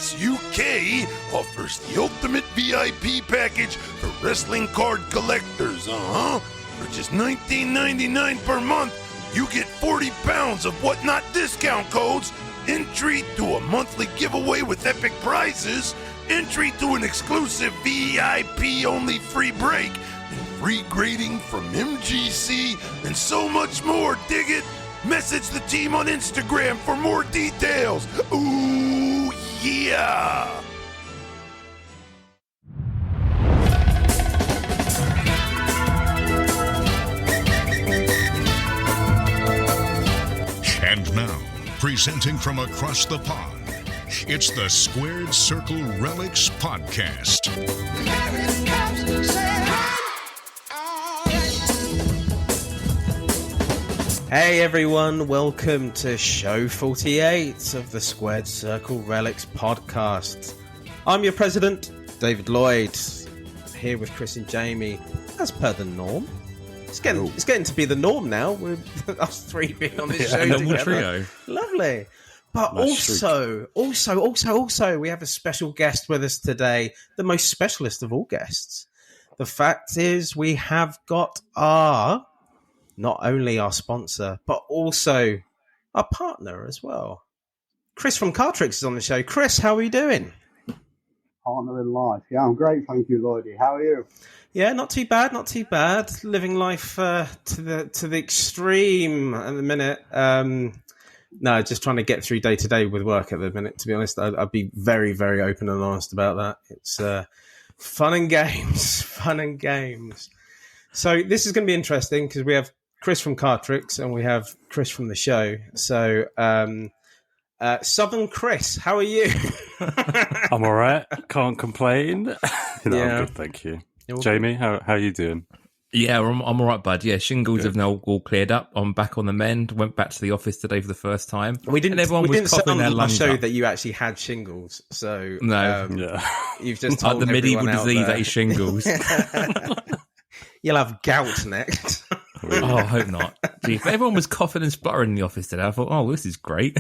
Cardtricks UK offers the ultimate VIP package for wrestling card collectors, For just $19.99 per month, you get 40 pounds of whatnot discount codes, entry to a monthly giveaway with epic prizes, entry to an exclusive VIP-only free break, and free grading from MGC, and so much more. Dig it? Message the team on Instagram for more details. Ooh, yeah! And now, presenting from across the pond, it's the Squared Circle Relics Podcast. Hey everyone, welcome to show 48 of the Squared Circle Relics Podcast. I'm your president, David Lloyd, here with Chris and Jamie, as per the norm. It's getting to be the norm now, with us three being on this show together. Trio. Lovely. But nice also, we have a special guest with us today, the most specialist of all guests. The fact is, we have got not only our sponsor, but also our partner as well. Chris from Cardtricks is on the show. Chris, how are you doing? Partner in life. Yeah, I'm great, thank you, Lloydy. How are you? Yeah, not too bad. Living life to the extreme at the minute. No, just trying to get through day to day with work at the minute, to be honest. I'd be very, very open and honest about that. It's fun and games. So this is going to be interesting because we have Chris from Cardtricks and we have Chris from the show. So, Southern Chris, how are you? I'm all right. Can't complain. I'm good, thank you. Jamie, how are you doing? Yeah, I'm all right, bud. Yeah, shingles have now all cleared up. I'm back on the mend. Went back to the office today for the first time. We didn't say on the show that you actually had shingles. So no, you've just told the medieval disease that is shingles. You'll have gout next. Oh, I hope not. Gee, if everyone was coughing and spluttering in the office today, I thought, oh, this is great.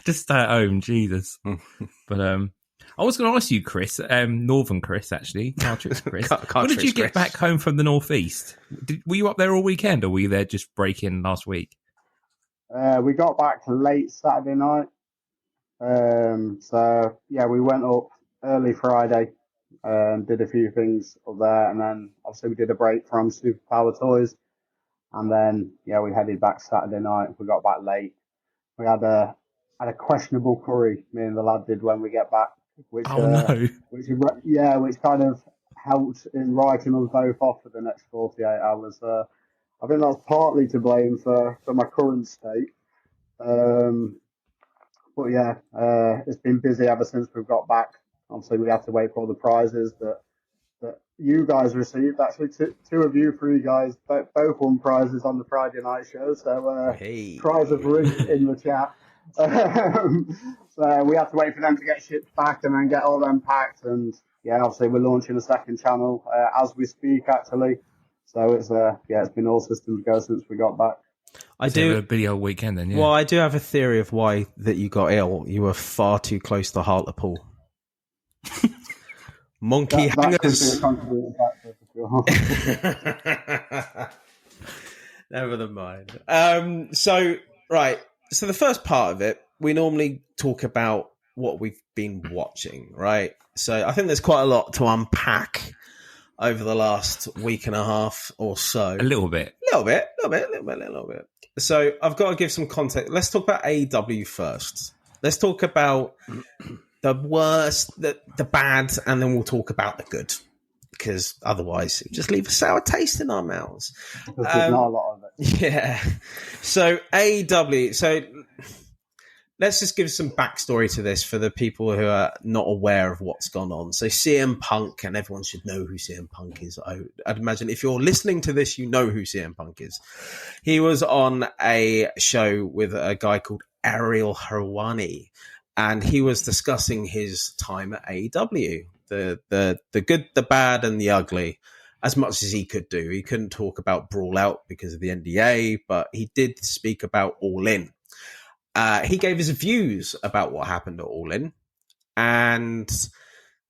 Just stay at home, Jesus. But I was going to ask you, Chris, Northern Chris, actually, Cardtricks Chris. When did you get back home from the Northeast? Were you up there all weekend, or were you there just break-in last week? We got back late Saturday night. We went up early Friday, did a few things up there, and then obviously we did a break from Superpower Toys. And then, we headed back Saturday night. We got back late. We had a questionable curry, me and the lad did when we get back. Which kind of helped in writing us both off for the next 48 hours. I think that's partly to blame for my current state. It's been busy ever since we've got back. Obviously, we have to wait for all the prizes that you guys received. Actually, two of you three guys both won prizes on the Friday night show. So prizes were in the chat. So we have to wait for them to get shipped back and then get all them packed. And obviously we're launching a second channel as we speak, actually. So it's been all systems go since we got back. I do a video weekend then. Yeah. Well, I do have a theory of why that you got ill. You were far too close to Hartlepool. Monkey hangers. Never mind. So the first part of it, we normally talk about what we've been watching, right? So I think there's quite a lot to unpack over the last week and a half or so. A little bit. So I've got to give some context. Let's talk about AEW first. Let's talk about the worst, the bad, and then we'll talk about the good. Because otherwise, it just leave a sour taste in our mouths. There's not a lot of it. Yeah. So AEW. So let's just give some backstory to this for the people who are not aware of what's gone on. So CM Punk, and everyone should know who CM Punk is. I'd imagine if you're listening to this, you know who CM Punk is. He was on a show with a guy called Ariel Helwani, and he was discussing his time at AEW. The good, the bad, and the ugly, as much as he could do. He couldn't talk about Brawl Out because of the NDA, but he did speak about All In. He gave his views about what happened at All In, and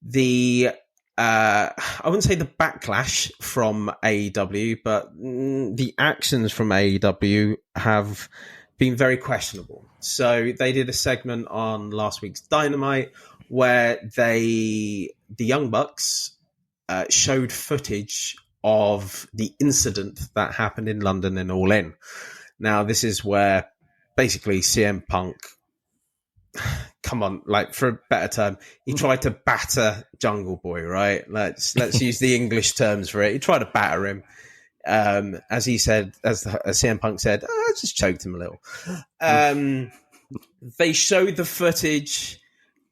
the I wouldn't say the backlash from AEW, but the actions from AEW have been very questionable. So they did a segment on last week's Dynamite where the Young Bucks showed footage of the incident that happened in London in All In. Now, this is where basically CM Punk, come on, like, for a better term, he tried to batter Jungle Boy, right? Let's use the English terms for it. He tried to batter him. As he said, as CM Punk said, I just choked him a little. They showed the footage.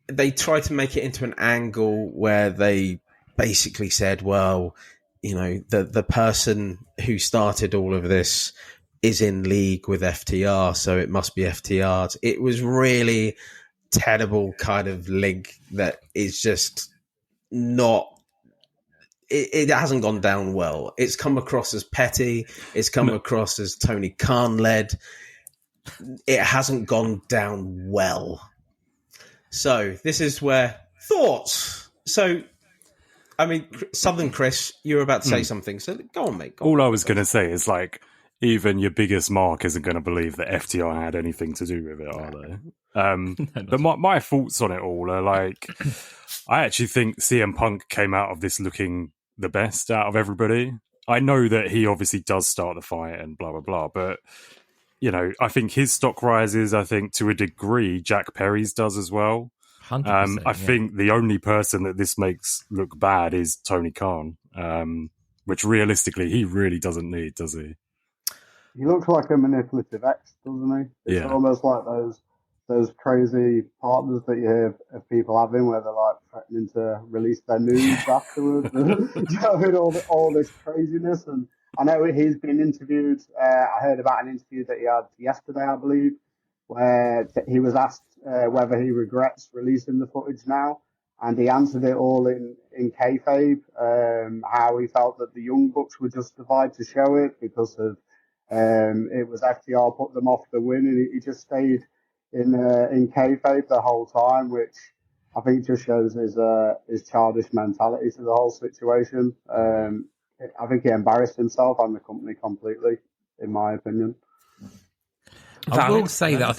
They tried to make it into an angle where they basically said, well, you know, the person who started all of this is in league with FTR, so it must be FTR's. It was really terrible kind of link that is just not... It hasn't gone down well. It's come across as petty. It's come across as Tony Khan-led. It hasn't gone down well. So this is where thoughts. So, I mean, Southern Chris, you were about to say something. So go on, mate. All I was going to say is, like, even your biggest mark isn't going to believe that FTR had anything to do with it, are they? But my thoughts on it all are, like, I actually think CM Punk came out of this looking the best out of everybody. I know that he obviously does start the fight and blah, blah, blah, but, you know, I think his stock rises. I think to a degree Jack Perry's does as well. 100%, I think the only person that this makes look bad is Tony Khan, which realistically he really doesn't need, does he? He looks like a manipulative ex, doesn't he? It's almost like those crazy partners that you hear of people having where they're like threatening to release their nudes afterwards. all this craziness. And I know he's been interviewed. I heard about an interview that he had yesterday, I believe, where he was asked whether he regrets releasing the footage now. And he answered it all in kayfabe, how he felt that the Young Bucks were justified to show it because of it was FTR put them off the win, and he just stayed in kayfabe the whole time, which I think just shows his childish mentality to the whole situation. I think he embarrassed himself and the company completely, in my opinion. I will say that I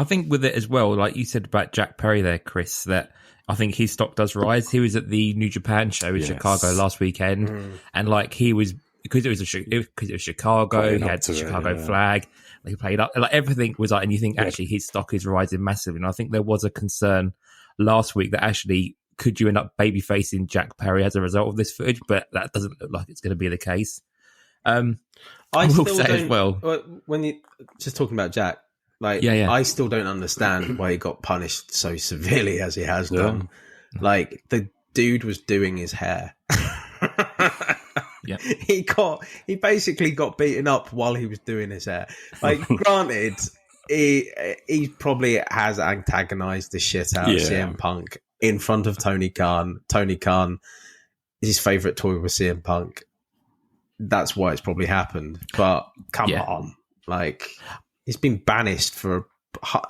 think with it as well, like you said about Jack Perry there, Chris, that I think his stock does rise. He was at the New Japan show in Chicago last weekend, and like he was, because it was Chicago, he had the Chicago flag. He played up, like everything was like, and you think actually his stock is rising massively. And I think there was a concern last week that actually could you end up baby facing Jack Perry as a result of this footage, but that doesn't look like it's going to be the case. I will say as well, when you just talking about Jack, like I still don't understand why he got punished so severely as he has done. Like the dude was doing his hair. Yeah, he basically got beaten up while he was doing his hair. Like, granted, he probably has antagonized the shit out of CM Punk in front of Tony Khan. Tony Khan is his favorite toy with CM Punk. That's why it's probably happened. But come on, like, he's been banished for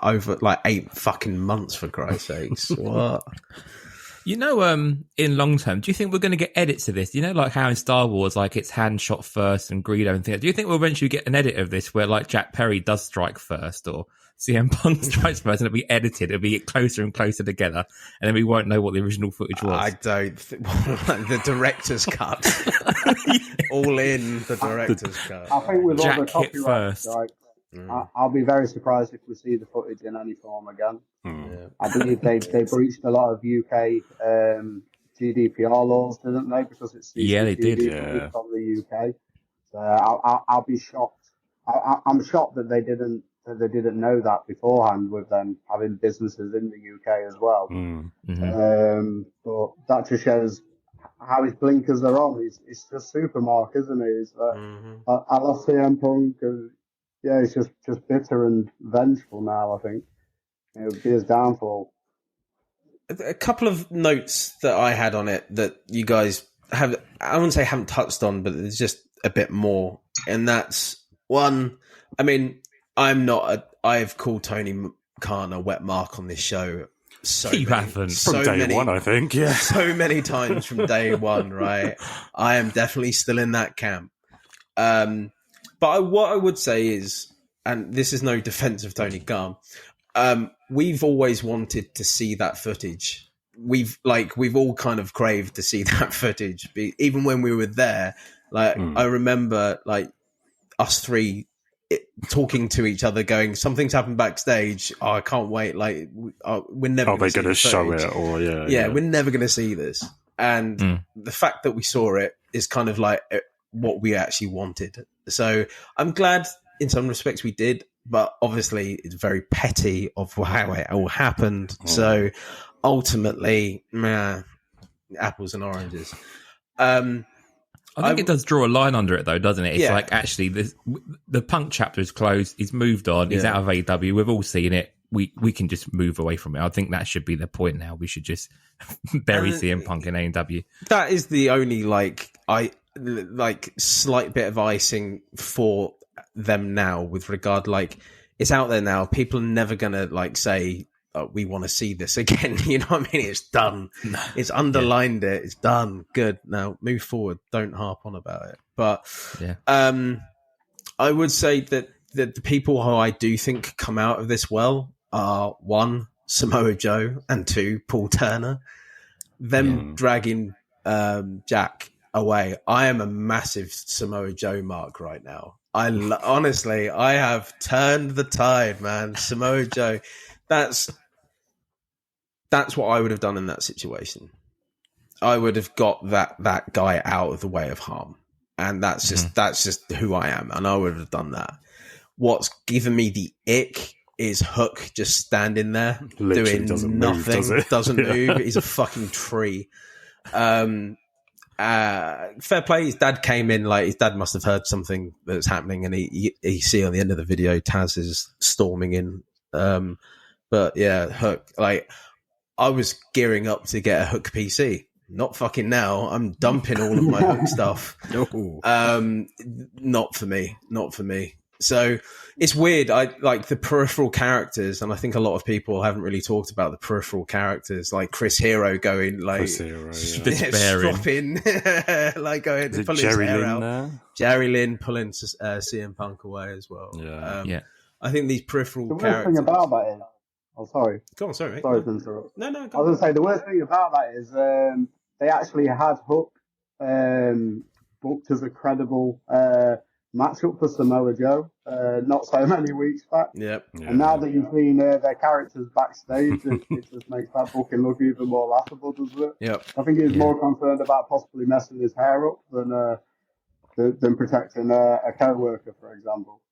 over like 8 fucking months, for Christ's sakes. What? You know, in long term, do you think we're going to get edits of this? You know, like how in Star Wars, like it's hand shot first and Greedo and things. Do you think we'll eventually get an edit of this where like Jack Perry does strike first or CM Punk strikes first and it'll be edited, it'll be closer and closer together and then we won't know what the original footage was? I don't think... the director's cut. All in the director's cut. I think with Jack all the copyright strikes, I'll be very surprised if we see the footage in any form again. I believe they breached a lot of UK GDPR laws, didn't they? Because it's they did from the UK. So I'll be shocked. I'm shocked that they didn't know that beforehand, with them having businesses in the UK as well. But that just shows how his blinkers are on. He's just super Mark, isn't he? He's, I love CM Punk. He's just bitter and vengeful now, I think. It would be his downfall. A couple of notes that I had on it that you guys have, I wouldn't say haven't touched on, but there's just a bit more. And that's one, I mean, I've called Tony Khan a wet mark on this show You haven't. From day one, I think. Yeah. So many times from day one, right? I am definitely still in that camp. But what I would say is, and this is no defense of Tony Khan, we've always wanted to see that footage. We've all kind of craved to see that footage, even when we were there. I remember us three talking to each other, going, "Something's happened backstage. Oh, I can't wait! We're never. Are they going to show it? Or yeah, we're never going to see this." And the fact that we saw it is kind of like what we actually wanted. So I'm glad, in some respects, we did. But obviously, it's very petty of how it all happened. So ultimately, apples and oranges. I think it does draw a line under it, though, doesn't it? It's like, actually, the Punk chapter is closed. He's moved on. He's out of AW. We've all seen it. We can just move away from it. I think that should be the point now. We should just bury CM Punk in AW. That is the only slight bit of icing for them now, with regard, it's out there now. People are never gonna say, we want to see this again. You know what I mean? It's done. It's underlined it. It's done. Good. Now move forward. Don't harp on about it. But I would say that the people who I do think come out of this well are, one, Samoa Joe, and two, Paul Turner. Them dragging Jack away. I am a massive Samoa Joe mark right now. Honestly, I have turned the tide, man. Samoa Joe. That's what I would have done in that situation. I would have got that guy out of the way of harm, and that's just who I am, and I would have done that. What's given me the ick is Hook just standing there Literally doing nothing, doesn't move. He's a fucking tree. Fair play. His dad came in, his dad must have heard something that's happening, and he see on the end of the video Taz is storming in. But yeah, Hook, I was gearing up to get a Hook PC. Not fucking now. I'm dumping all of my Hook stuff. Not for me. Not for me. So it's weird. I like the peripheral characters, and I think a lot of people haven't really talked about the peripheral characters, like Chris Hero going stropping, going to pull his hair out. There? Jerry Lynn pulling CM Punk away as well. I think these peripheral characters. The worst thing about that is, sorry. Go on, sorry. Mate. Sorry to interrupt. No. I was going to say the worst thing about that is they actually had Hook booked as a credible matchup for Samoa Joe not so many weeks back. Yep. And now that you've seen their characters backstage, it just makes that booking look even more laughable, doesn't it? Yep. I think he's more concerned about possibly messing his hair up than protecting a co-worker, for example.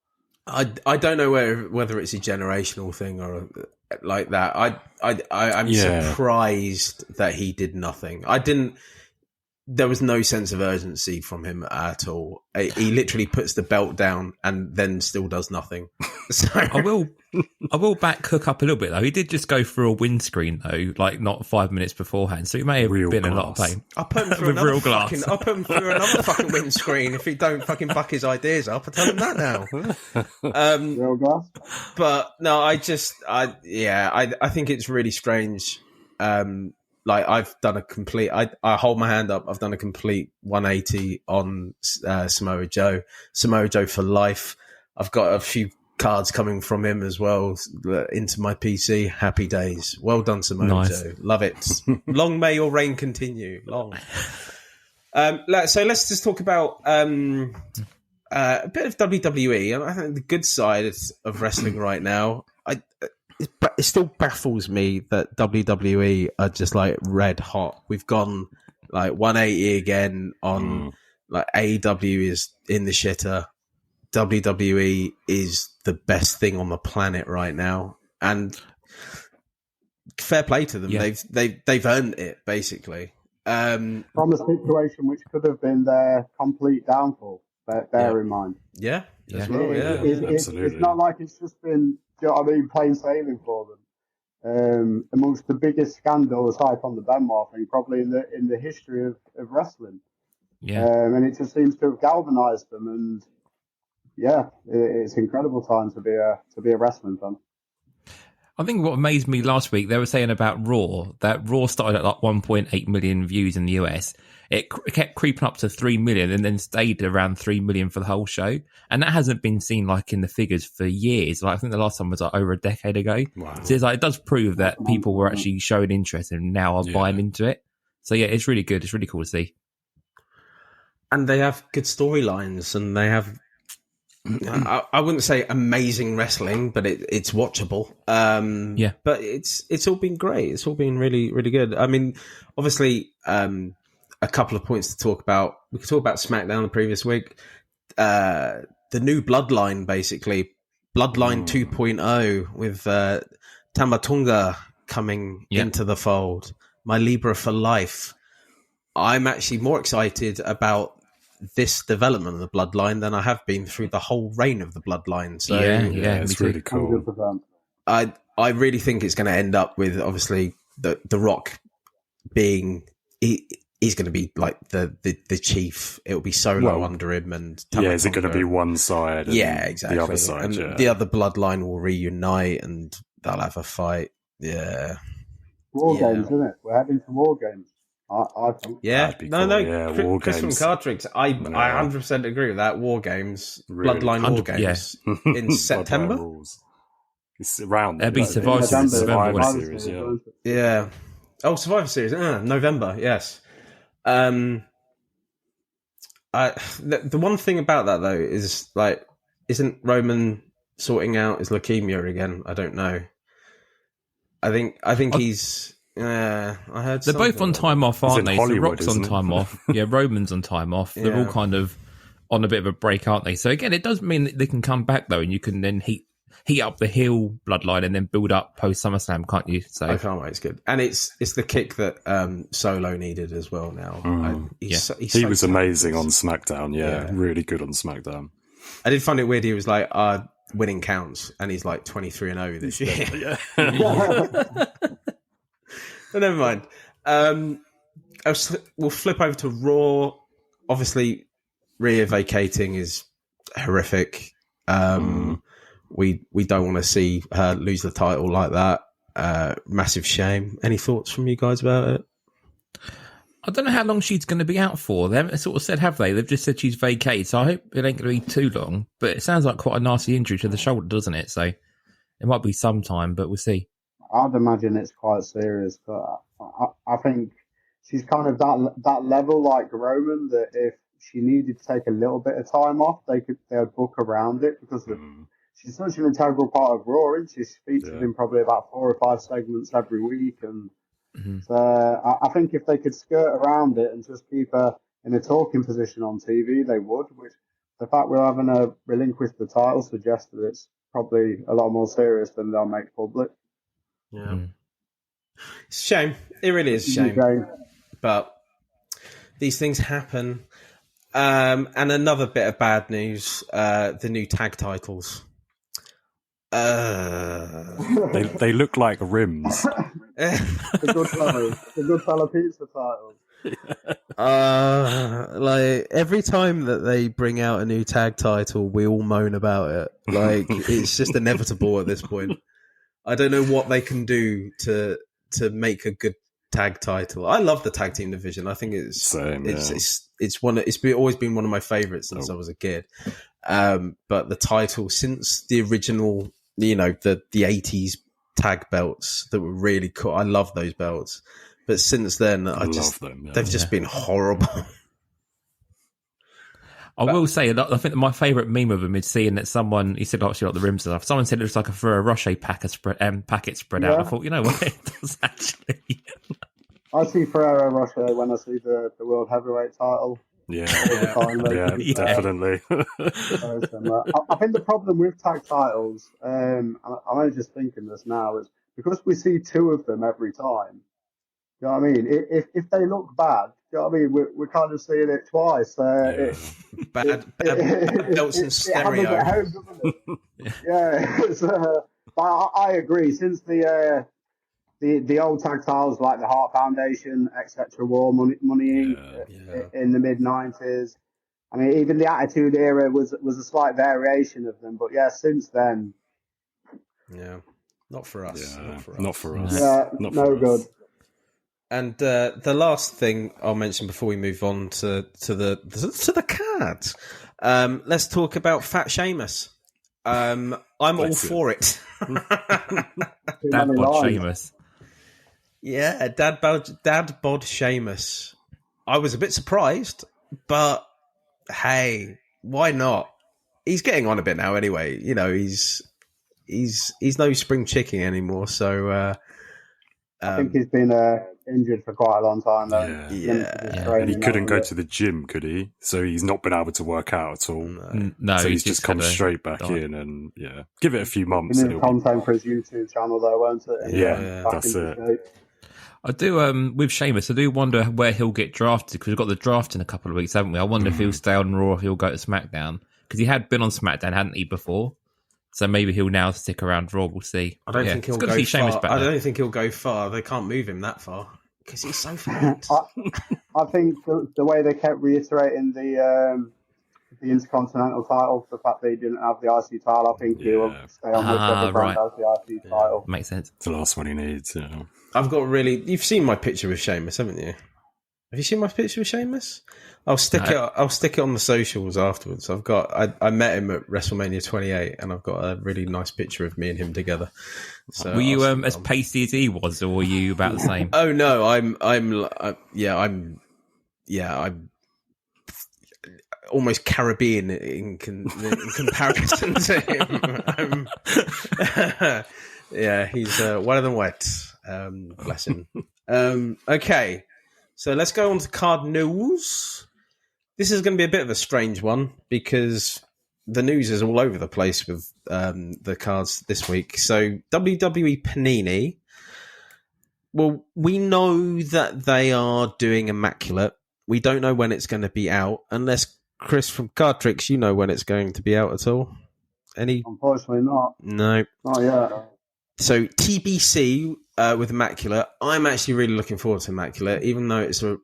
I don't know whether it's a generational thing or like that. I'm surprised that he did nothing. There was no sense of urgency from him at all. He literally puts the belt down and then still does nothing. So I will back Hook up a little bit though. He did just go through a windscreen though, not 5 minutes beforehand. So he may have been in a lot of pain. I'll put him through another fucking windscreen if he don't fucking buck his ideas up. I tell him that now. Real glass. But no, I think it's really strange. I've done a complete. I hold my hand up. I've done a complete 180 on Samoa Joe. Samoa Joe for life. I've got a few cards coming from him as well into my PC. Happy days. Well done, Samoa Joe. Love it. Long may your reign continue. Long. So let's just talk about a bit of WWE. I think the good side of wrestling right now. It still baffles me that WWE are just red hot. We've gone 180 again on AEW is in the shitter. WWE is the best thing on the planet right now, and fair play to them. Yeah. They've earned it basically. From a situation which could have been their complete downfall. Bear in mind. Yeah, absolutely. It's not like it's just been. Do you know what I mean? Plain sailing for them. Amongst the biggest scandals, aside from the Benoit thing, probably in the history of wrestling. Yeah. And it just seems to have galvanised them. And it's incredible time to be a wrestling fan. I think what amazed me last week, they were saying about Raw, that Raw started at like 1.8 million views in the US. It kept creeping up to 3 million and then stayed around 3 million for the whole show. And that hasn't been seen like in the figures for years. Like I think the last time was like over a decade ago. Wow. So it's like, it does prove that people were actually showing interest and now are buying into it. So yeah, it's really good. It's really cool to see. And they have good storylines, and they have, I wouldn't say amazing wrestling, but it's watchable. But it's all been great. It's all been really, really good. I mean, obviously, a couple of points to talk about. We could talk about SmackDown the previous week. The new Bloodline, basically. Bloodline 2.0 with Tamatonga coming into the fold. My Libra for life. I'm actually more excited about this development of the Bloodline than I have been through the whole reign of the Bloodline. So it's really cool. 100%. I really think it's going to end up with, obviously, the Rock being... He's going to be like the chief. It'll be Solo under him, and is it going to be one side? And exactly. The other side, and the other Bloodline will reunite, and they'll have a fight. Yeah, War games, isn't it? We're heading to war games. I think. Yeah, cool. War Chris games. from Cardtricks. I 100% agree with that. War games, really? Bloodline war games in September. It's around. That'd be Survivor Series. Yeah. Oh, Survivor Series. November. Yes. The one thing about that though is like, isn't Roman sorting out his leukemia again? I don't know. I think he's. I heard they're both on time off, aren't they? Hollywood, so Rock's on time off. Yeah, Roman's on time off. They're all kind of on a bit of a break, aren't they? So again, it does mean that they can come back though, and you can then heat up the heel Bloodline and then build up post SummerSlam, can't you? So I can't wait. It's good, and it's the kick that Solo needed as well. Now he was amazing on SmackDown. Yeah, really good on SmackDown. I did find it weird. He was like, winning counts, and he's like 23-0 this year. But never mind. We'll flip over to Raw. Obviously, Rhea vacating is horrific. We don't want to see her lose the title like that. Massive shame. Any thoughts from you guys about it? I don't know how long she's going to be out for. They haven't sort of said, have they? They've just said she's vacated, so I hope it ain't going to be too long. But it sounds like quite a nasty injury to the shoulder, doesn't it? So it might be some time, but we'll see. I'd imagine it's quite serious, but I think she's kind of that level like Roman, that if she needed to take a little bit of time off, they'd book around it, because she's such an integral part of Raw, and she's featured in probably about 4 or 5 segments every week, and so I think if they could skirt around it and just keep her in a talking position on TV, they would. Which the fact we're having her relinquish the title suggests that it's probably a lot more serious than they'll make public. Yeah, it's a shame. It really is a shame. But these things happen. And another bit of bad news: the new tag titles. They look like rims. The good fella pizza title. Like every time that they bring out a new tag title, we all moan about it. Like it's just inevitable at this point. I don't know what they can do to make a good tag title. I love the tag team division. I think it's always been one of my favorites since I was a kid. But the title, since the original, the 80s tag belts that were really cool. I love those belts. But since then, they've just been horrible. I will say, I think my favourite meme of them is seeing that someone, he said, actually, like the rims and stuff. Someone said it looks like a Ferrero Rocher packet spread out. I thought, you know what, it does actually. I see Ferrero Rocher when I see the World Heavyweight title. Yeah, definitely. I think the problem with tag titles, I'm only just thinking this now, is because we see 2 of them every time. You know what I mean? If they look bad, you know what I mean? We're kind of seeing it twice. Bad belts in stereo. I agree. Since the old tag titles like the Hart Foundation, etc., War Money Inc. In the mid-90s. I mean, even the Attitude Era was a slight variation of them. But yeah, since then, Not for us. Yeah, Not for us. Yeah, Not no for good. us. And the last thing I'll mention before we move on to the cards, let's talk about Fat Seamus. I'm all for it. Dad bod Seamus. Yeah, Dad bod Seamus. I was a bit surprised, but hey, why not? He's getting on a bit now, anyway. You know, he's no spring chicken anymore. So I think he's been injured for quite a long time, though. Yeah. And he couldn't go to the gym, could he? So he's not been able to work out at all. No, so he's just come straight back in, and give it a few months. He needs content for his YouTube channel, though, won't it? Yeah, that's it. I do, with Seamus, I do wonder where he'll get drafted, because we've got the draft in a couple of weeks, haven't we? I wonder if he'll stay on Raw, if he'll go to SmackDown, because he had been on SmackDown, hadn't he, before? So maybe he'll now stick around Raw. We'll see. I don't think he'll go far. I don't think he'll go far. They can't move him that far because he's so fat. I think the way they kept reiterating the Intercontinental title, the fact they didn't have the IC title, I think he'll stay on whichever brand has the IC title. Makes sense. It's the last one he needs. Yeah. I've got you've seen my picture with Sheamus, haven't you? Have you seen my picture with Sheamus? I'll stick it on the socials afterwards. I met him at WrestleMania 28, and I've got a really nice picture of me and him together. So were you as pasty as he was, or were you about the same? Oh no, I'm almost Caribbean in comparison to him. He's wetter than wet. Bless him. Okay, so let's go on to card news. This is going to be a bit of a strange one because the news is all over the place with the cards this week. So WWE Panini, well, we know that they are doing Immaculate. We don't know when it's going to be out, unless Chris from Cardtricks, you know when it's going to be out at all? Unfortunately not. No. Not yet. So TBC with Immaculate, I'm actually really looking forward to Immaculate, even though it's a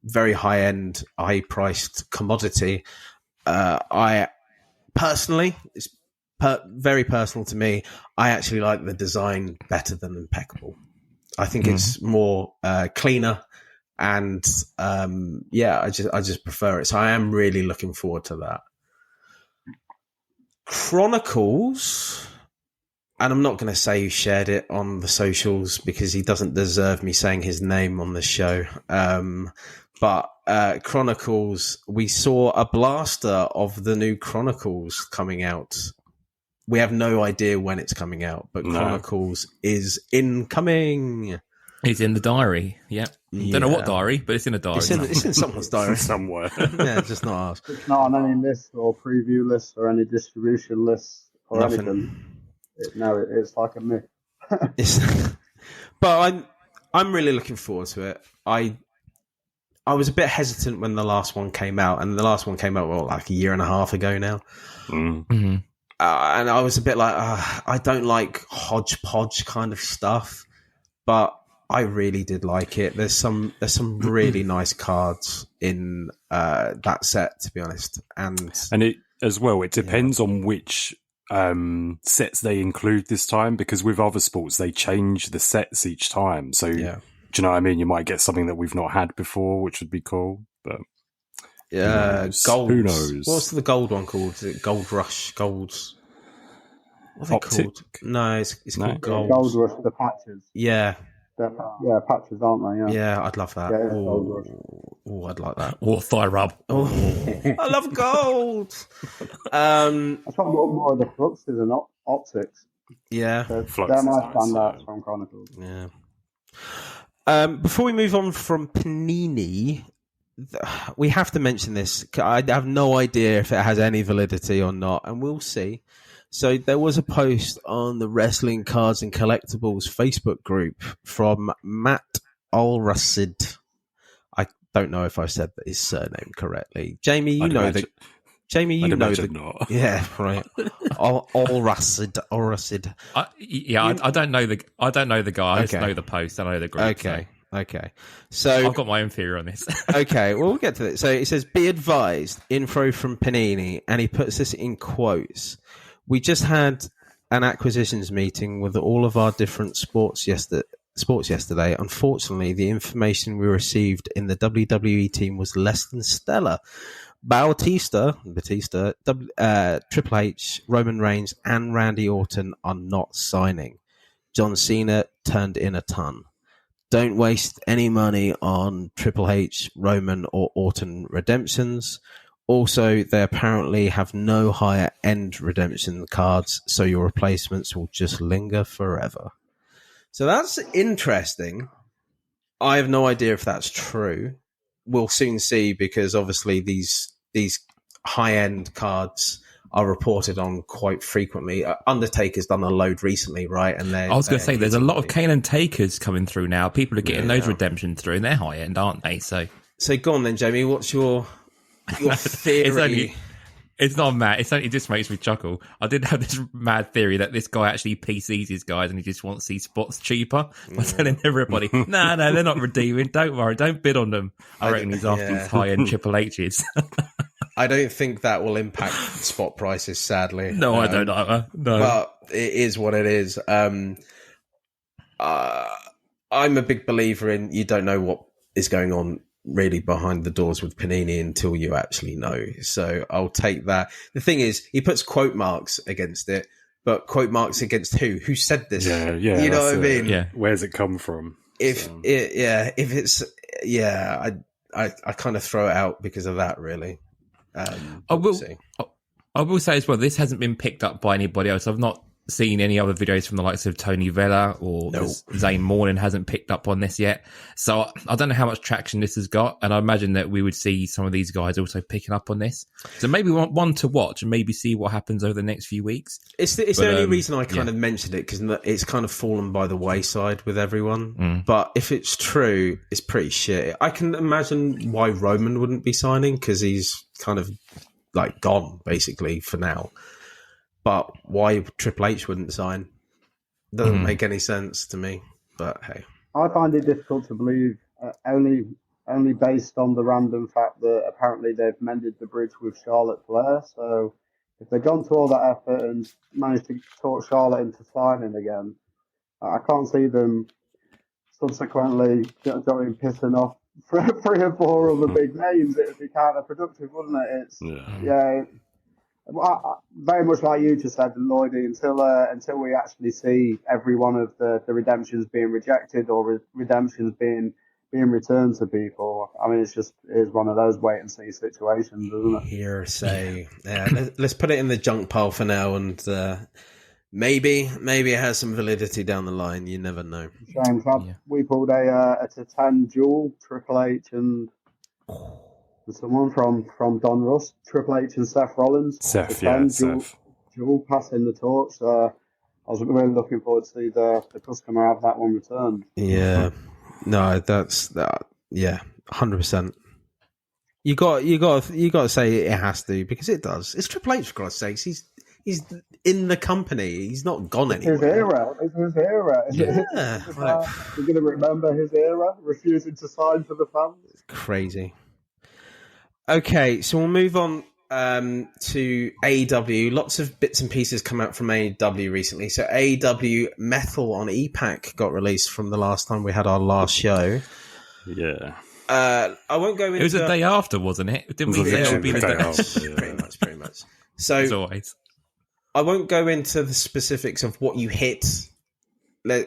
very high-end, high-priced commodity. I personally, it's very personal to me, I actually like the design better than Impeccable. I think it's more cleaner, and I just prefer it. So I am really looking forward to that. Chronicles, and I'm not going to say who shared it on the socials because he doesn't deserve me saying his name on the show. But Chronicles, we saw a blaster of the new Chronicles coming out. We have no idea when it's coming out, but Chronicles is incoming. It's in the diary. Yeah. Don't know what diary, but it's in a diary. It's in someone's diary somewhere. Yeah, just not ours. It's not on any list or preview list or any distribution list or anything. It's like a myth. But I'm really looking forward to it. I was a bit hesitant when the last one came out, and the last one came out like a year and a half ago now. Mm-hmm. And I was a bit like, I don't like hodgepodge kind of stuff, but I really did like it. There's some really nice cards in that set, to be honest, and it as well. It depends on which sets they include this time, because with other sports they change the sets each time. So do you know what I mean? You might get something that we've not had before, which would be cool. But gold. Who knows? What's the gold one called? Is it Gold Rush? Gold. What are they called? No, it's called Gold. Gold Rush, the patches. Yeah. Patches, aren't they? Yeah, I'd love that. Oh, I'd like that. Or thigh rub. Oh, I love gold. That's probably more of the fluxes and optics. Yeah. They're my standouts from Chronicles. Yeah. Before we move on from Panini, we have to mention this. I have no idea if it has any validity or not, and we'll see. So there was a post on the Wrestling Cards and Collectibles Facebook group from Matt Alrassid. I don't know if I said his surname correctly. Jamie, you know the... Jamie, you know the... Not. Yeah, right. Alrassid. I don't know the guy. I just know the post. I know the group. Okay. So I've got my own theory on this. Okay, well, we'll get to it. So it says, be advised, info from Panini, and he puts this in quotes. We just had an acquisitions meeting with all of our different sports yesterday. Unfortunately, the information we received in the WWE team was less than stellar. Batista, Triple H, Roman Reigns, and Randy Orton are not signing. John Cena turned in a ton. Don't waste any money on Triple H, Roman, or Orton redemptions. Also, they apparently have no higher end redemption cards, so your replacements will just linger forever. So that's interesting. I have no idea if that's true. We'll soon see, because obviously these high end cards are reported on quite frequently. Undertaker's done a load recently, right? And I was going to say, there's a lot of Kane and Takers coming through now. People are getting those redemptions through, and they're high end, aren't they? So go on then, Jamie. What's your theory? It's not mad. It just makes me chuckle. I did have this mad theory that this guy actually PCs his guys and he just wants these spots cheaper by telling everybody, no, they're not redeeming. Don't worry. Don't bid on them. I reckon he's after these high-end Triple H's. I don't think that will impact spot prices, sadly. No, I don't either. No. But it is what it is. I'm a big believer in you don't know what is going on really behind the doors with Panini until you actually know. So I'll take that. The thing is, he puts quote marks against it, but quote marks against who? Who said this? Yeah. You know what I mean? Yeah. Where's it come from? I kind of throw it out because of that, really. I will say as well, this hasn't been picked up by anybody else. I've not seen any other videos from the likes of Tony Vella or Zane Morning hasn't picked up on this yet. So I don't know how much traction this has got, and I imagine that we would see some of these guys also picking up on this. So maybe one to watch and maybe see what happens over the next few weeks. It's the only reason I kind of mentioned it, because it's kind of fallen by the wayside with everyone. But if it's true, it's pretty shit. I can imagine why Roman wouldn't be signing, because he's kind of like gone basically for now. But why Triple H wouldn't sign doesn't make any sense to me. But hey, I find it difficult to believe, only based on the random fact that apparently they've mended the bridge with Charlotte Flair. So if they've gone to all that effort and managed to talk Charlotte into signing again, I can't see them subsequently pissing off three or four other big names. It would be counterproductive, wouldn't it? Very much like you just said, Lloydy, until we actually see every one of the redemptions being rejected or redemptions being returned to people. I mean, it's one of those wait and see situations, isn't it? Hearsay. Yeah, let's put it in the junk pile for now, and maybe it has some validity down the line. You never know. James, we pulled a 10 duel, Triple H and someone from Don Russ, Triple H and Seth Rollins. Seth. Dual passing the torch. I was really looking forward to see the customer have that one returned. Yeah, no, that's that. Yeah, 100%. You got to say it has to, because it does. It's Triple H, for God's sakes. He's in the company. He's not gone anywhere. It's his era. Yeah, we're going to remember his era, refusing to sign for the fans. It's crazy. Okay, so we'll move on to AEW. Lots of bits and pieces come out from AEW recently. So AEW Metal on E-Pack got released from the last time we had our last show. Yeah. I won't go into... It was the day after, wasn't it? Didn't we say it would be the day after? Yeah. Pretty much. So, as always. I won't go into the specifics of what you hit.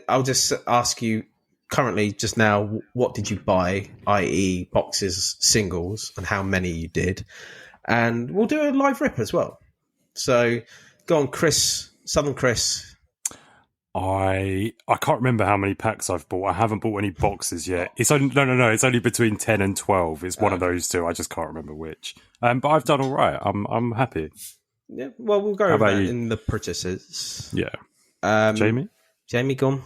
I'll just ask you currently, just now, what did you buy, i.e. boxes, singles, and how many you did. And we'll do a live rip as well. So, go on, Chris, Southern Chris. I can't remember how many packs I've bought. I haven't bought any boxes yet. It's only no. It's only between 10 and 12. It's one of those two. I just can't remember which. But I've done all right. I'm happy. Yeah. Well, we'll go over that in the purchases. Yeah. Jamie, go on.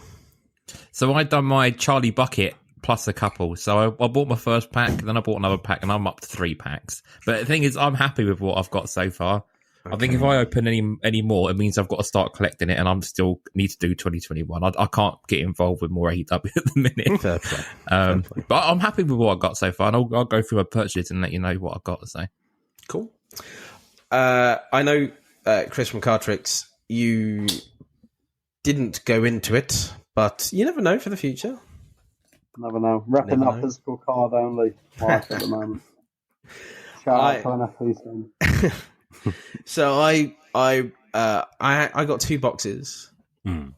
So I done my Charlie Bucket plus a couple. So I bought my first pack, then I bought another pack, and I'm up to 3 packs. But the thing is, I'm happy with what I've got so far. Okay. I think if I open any more, it means I've got to start collecting it, and I'm still need to do 2021. I can't get involved with more AEW at the minute. Fair play. But I'm happy with what I got so far, and I'll go through my purchase and let you know what I got. So cool. I know, Chris from Cardtricks, you didn't go into it, but you never know for the future. Never know. Repping that physical card only life at the moment. Shout out to NFT soon. So I got 2 boxes.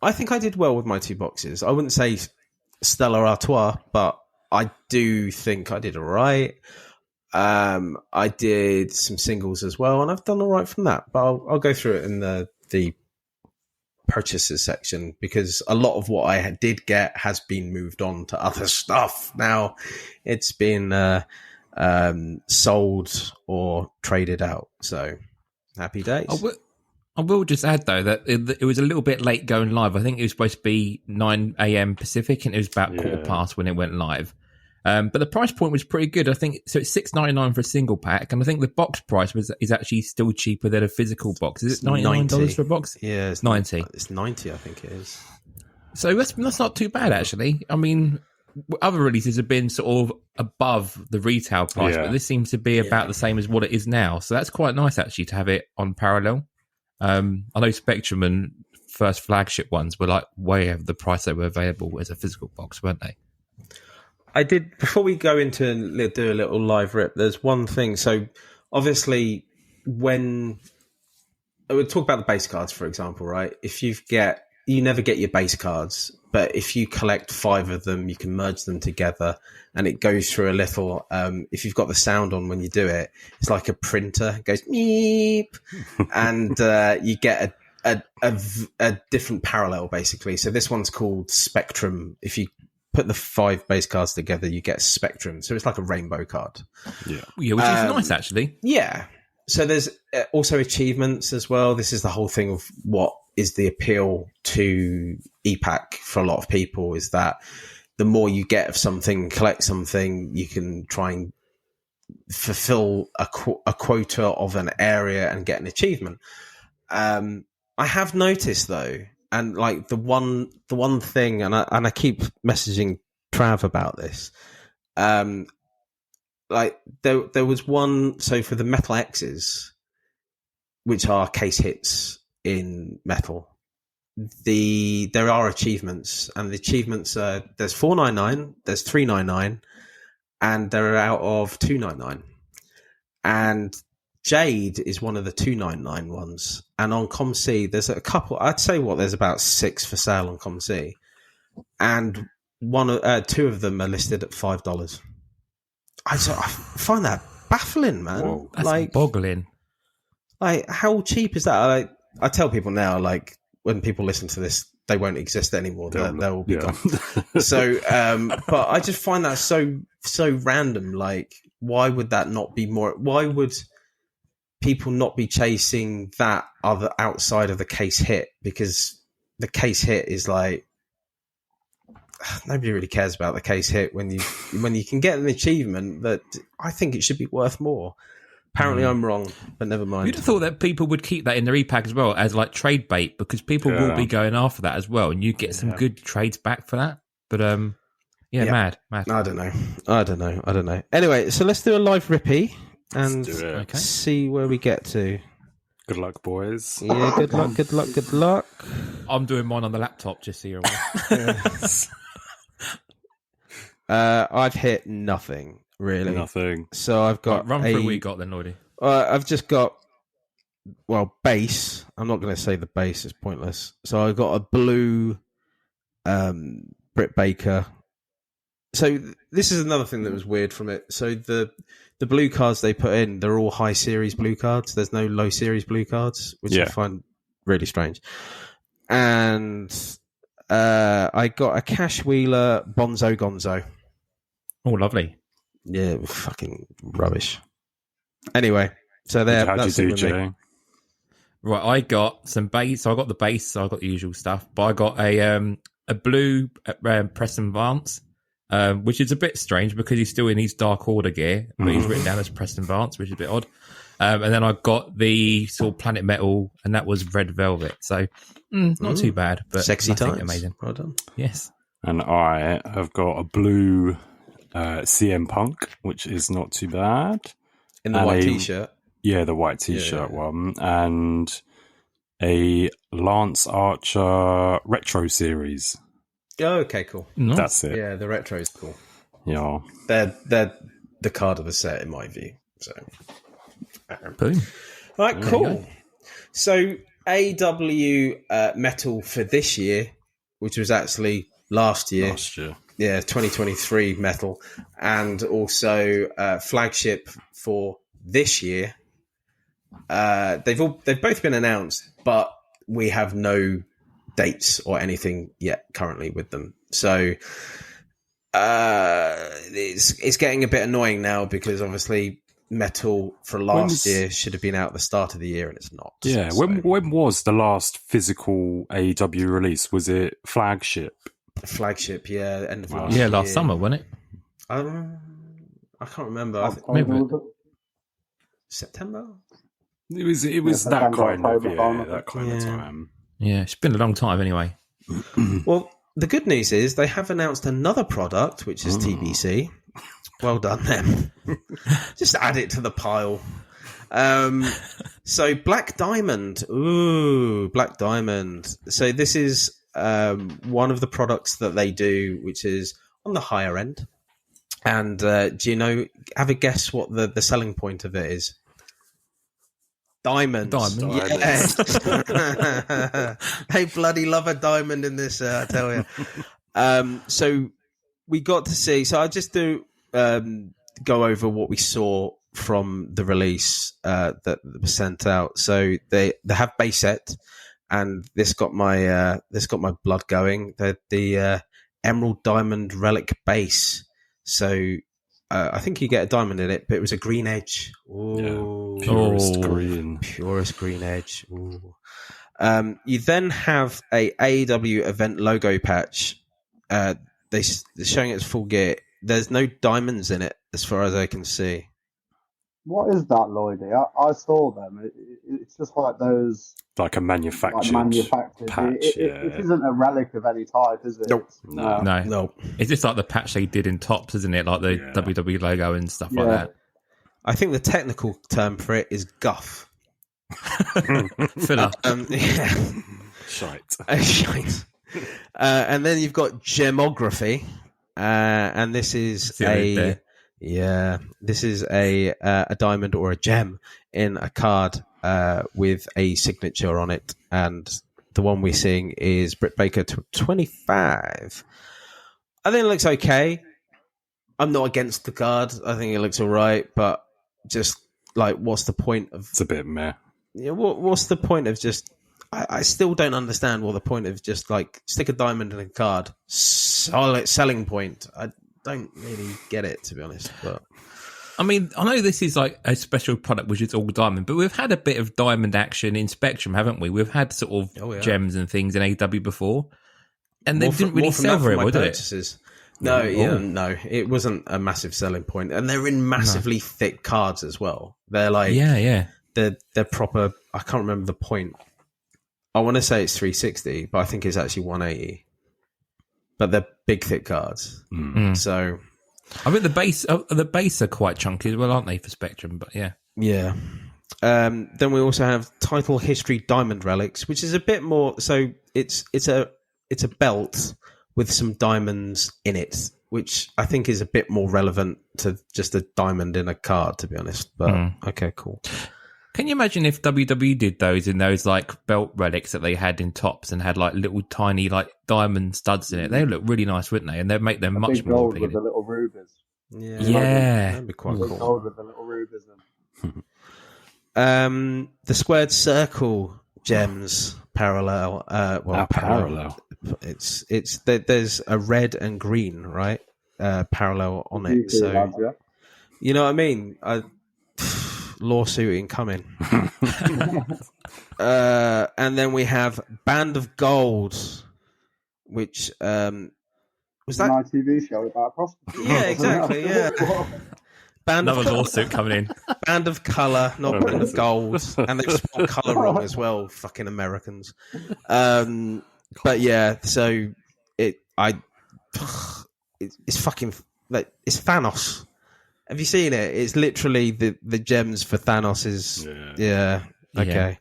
I think I did well with my 2 boxes. I wouldn't say Stella Artois, but I do think I did all right. I did some singles as well, and I've done all right from that. But I'll go through it in the purchases section, because a lot of what I did get has been moved on to other stuff. Now it's been sold or traded out. So happy days. I will just add, though, that it was a little bit late going live. I think it was supposed to be 9 a.m. Pacific, and it was about 15:15 when it went live. But the price point was pretty good. I think so. It's $6.99 for a single pack, and I think the box price is actually still cheaper than a physical box. Is it $99 for a box? Yeah, it's 90. It's 90, I think it is. So that's not too bad, actually. I mean, other releases have been sort of above the retail price, but this seems to be about the same as what it is now. So that's quite nice, actually, to have it on parallel. I know Spectrum and first flagship ones were like way over the price they were available as a physical box, weren't they? I did, before we go into do a little live rip, there's one thing. So obviously when I would talk about the base cards, for example, right? If you never get your base cards, but if you collect 5 of them, you can merge them together, and it goes through a little, if you've got the sound on when you do it, it's like a printer. It goes meep, and you get a different parallel, basically. So this one's called Spectrum. If you put the 5 base cards together, you get Spectrum. So it's like a rainbow card. Yeah, which is nice, actually. Yeah. So there's also achievements as well. This is the whole thing of what is the appeal to EPAC for a lot of people, is that the more you get of something, collect something, you can try and fulfill a quota of an area and get an achievement. I have noticed, though, and like the one thing, and I keep messaging Trav about this, like there was one. So for the Metal X's, which are case hits in Metal, there are achievements, and the achievements are, there's 499, there's 399, and they're out of 299, and Jade is one of the 299 ones. And on ComC, there's a couple. I'd say there's about 6 for sale on ComC, and 2 of them are listed at $5. I find that baffling, man. Whoa, that's boggling. Like, how cheap is that? I tell people now, like, when people listen to this, they won't exist anymore. They'll be gone. So, but I just find that so random. Like, why would that not be more? Why would people not be chasing that other outside of the case hit? Because the case hit is like, nobody really cares about the case hit when you can get an achievement that I think it should be worth more. Apparently I'm wrong, but never mind. You'd have thought that people would keep that in their EPAC as well as like trade bait, because people will be going after that as well, and you get some good trades back for that. But mad. I don't know. Anyway, so let's do a live rippy and see where we get to. Good luck, boys. Yeah, good luck. I'm doing mine on the laptop, just so you're aware. I've hit nothing, really. Nothing. So I've got run through what you got then, Lloydy. I've just got, base. I'm not going to say the base, it's pointless. So I got a blue Britt Baker. So this is another thing that was weird from it. So the blue cards they put in, they're all high series blue cards. There's no low series blue cards, which I find really strange. And I got a Cash Wheeler Bonzo Gonzo. Oh, lovely. Yeah, fucking rubbish. Anyway, so there. How'd that's you do, it with Jay? me. Right, I got some base. So I got the base. So I got the usual stuff. But I got a blue Preston Vance, which is a bit strange because he's still in his Dark Order gear, but he's written down as Preston Vance, which is a bit odd. And then I got the sort of Planet Metal, and that was Red Velvet. So not too bad, but sexy times. Amazing. Well done. Yes. And I have got a blue CM Punk, which is not too bad. In the white t-shirt. Yeah, the white t-shirt one. And a Lance Archer retro series. Oh, okay, cool. Nice. That's it. Yeah, the retro is cool. Yeah. They're the card of the set in my view. So, Boom. all right, There you cool. go. So AW metal for this year, which was actually last year. Yeah, 2023 metal, and also flagship for this year. They've both been announced, but we have no dates or anything yet currently with them. So it's getting a bit annoying now because obviously metal for last year should have been out at the start of the year and it's not. Yeah. So, When was the last physical AEW release? Was it flagship? flagship? Yeah, end of last Yeah, year. last summer, wasn't it? I can't remember. I think Maybe. September. It was that September, kind of October, that kind of time. Yeah, it's been a long time anyway. Well, the good news is they have announced another product, which is TBC. Well done, them. Just add it to the pile. So Black Diamond. Ooh, Black Diamond. So this is one of the products that they do, which is on the higher end. And do you know, have a guess what the selling point of it is? Diamonds. Yes. They bloody love a diamond in this, I tell you. So we got to see. So I just do go over what we saw from the release that was sent out. So they have base set, and this got my blood going. The Emerald Diamond Relic base. So I think you get a diamond in it, but it was a green edge. Ooh. Yeah. Purest green. Purest green edge. Ooh. You then have a AEW event logo patch. They're showing its full gear. There's no diamonds in it, as far as I can see. What is that, Lloydy? I saw them. It's just like those Like a manufactured patch. It isn't a relic of any type, is it? Nope. No. It's just like the patch they did in Tops, isn't it? Like the WWE logo and stuff like that. I think the technical term for it is guff. Filler. Yeah. Shite. Shite. And then you've got gemography, and this is a diamond or a gem in a card with a signature on it, and the one we're seeing is Britt Baker 25. I think it looks okay. I'm not against the card. I think it looks all right, but just like, what's the point of? It's a bit meh. Yeah, what's the point of just? I still don't understand what the point of just like stick a diamond in a card. Solid selling point. I don't really get it, to be honest. But I mean, I know this is like a special product which is all diamond, but we've had a bit of diamond action in Spectrum, haven't we? We've had sort of gems and things in AW before, and they didn't really sell very well, did it? No, no, it wasn't a massive selling point, and they're in massively thick cards as well. They're like, they're proper. I can't remember the point. I want to say it's 360, but I think it's actually 180. But they're big, thick cards. So I think the base are quite chunky as well, aren't they, for Spectrum? But yeah. Then we also have Title History Diamond Relics, which is a bit more. So it's a belt with some diamonds in it, which I think is a bit more relevant to just a diamond in a card, to be honest. But okay, cool. Can you imagine if WWE did those in those like belt relics that they had in Tops and had like little tiny like diamond studs in it? They would look really nice, wouldn't they? And they'd make them much more gold with the little rubies. Yeah. That'd be quite Big cool. gold with the little rubies. And The squared circle gems parallel. Parallel. It's there's a red and green, right? Parallel on it. So lads, yeah. you know what I mean? Lawsuit incoming. And then we have Band of Gold, which was that an ITV show about prostitutes? Yeah, exactly. Yeah. Another lawsuit coming in. Band of Colour, not Band of Gold, and they've spelled colour wrong as well. Fucking Americans. But yeah, so it's fucking like it's Thanos. Have you seen it? It's literally the gems for Thanos. Okay.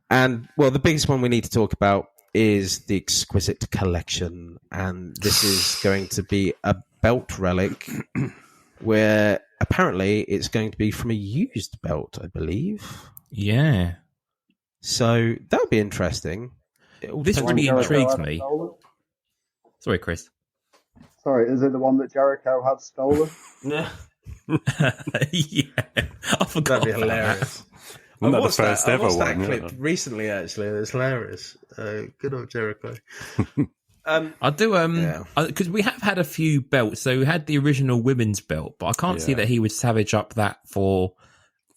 And, well, the biggest one we need to talk about is the Exquisite Collection. And this is going to be a belt relic where apparently it's going to be from a used belt, I believe. Yeah. So that would be interesting. This really intrigues me. Sorry, Chris. Sorry, is it the one that Jericho had stolen? Yeah. Yeah. I forgot. That'd be hilarious. Wasn't that the first I ever watched that one? clip recently, actually. It's hilarious. Good old Jericho. I do, because we have had a few belts. So we had the original women's belt, but I can't see that he would savage up that for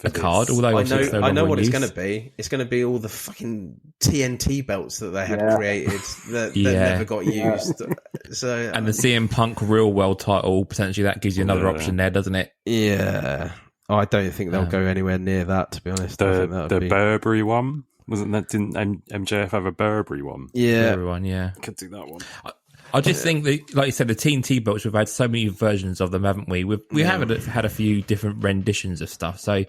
a card. Although I know what it's going to be. It's going to be all the fucking TNT belts that they had created that never got used. So and the CM Punk Real World title, potentially that gives you another option there, doesn't it? Yeah. Oh, I don't think they'll go anywhere near that, to be honest. The Burberry one? Didn't MJF have a Burberry one? Yeah. Burberry one, yeah. Could do that one. I just think that, like you said, the TNT belts, we've had so many versions of them, haven't we? We have had a few different renditions of stuff. So,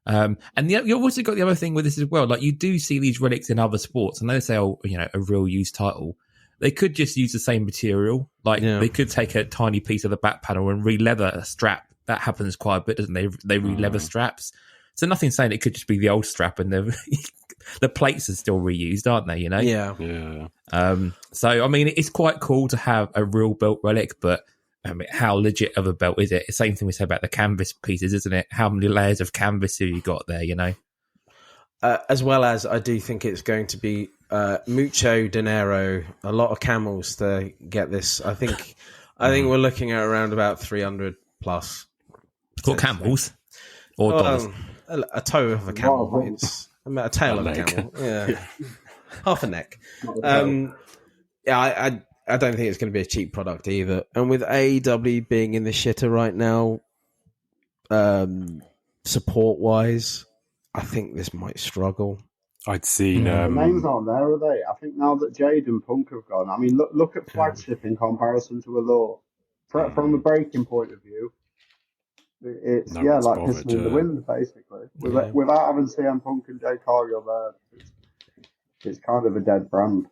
and you've also got the other thing with this as well. Like, you do see these relics in other sports, and they say, a real used title. They could just use the same material. Like, they could take a tiny piece of the back panel and re-leather a strap. That happens quite a bit, doesn't they? They re-leather straps. So nothing saying it could just be the old strap and the plates are still reused, aren't they? Yeah. So, I mean, it's quite cool to have a real belt relic, but I mean, how legit of a belt is it? It's the same thing we say about the canvas pieces, isn't it? How many layers of canvas have you got there, As well as I do think it's going to be mucho dinero, a lot of camels to get this. I think we're looking at around about 300 plus. For camels? Or dollars? A toe of a camel. It's a tail of a camel. Yeah. Half a neck. I don't think it's going to be a cheap product either. And with AEW being in the shitter right now, support-wise, I think this might struggle. I'd seen... the names aren't there, are they? I think now that Jade and Punk have gone, I mean, look at Flagship in comparison to Allure. From a breaking point of view, it's like pissing in the wind, basically. Without having CM Punk and Jay Cargill there, it's kind of a dead brand.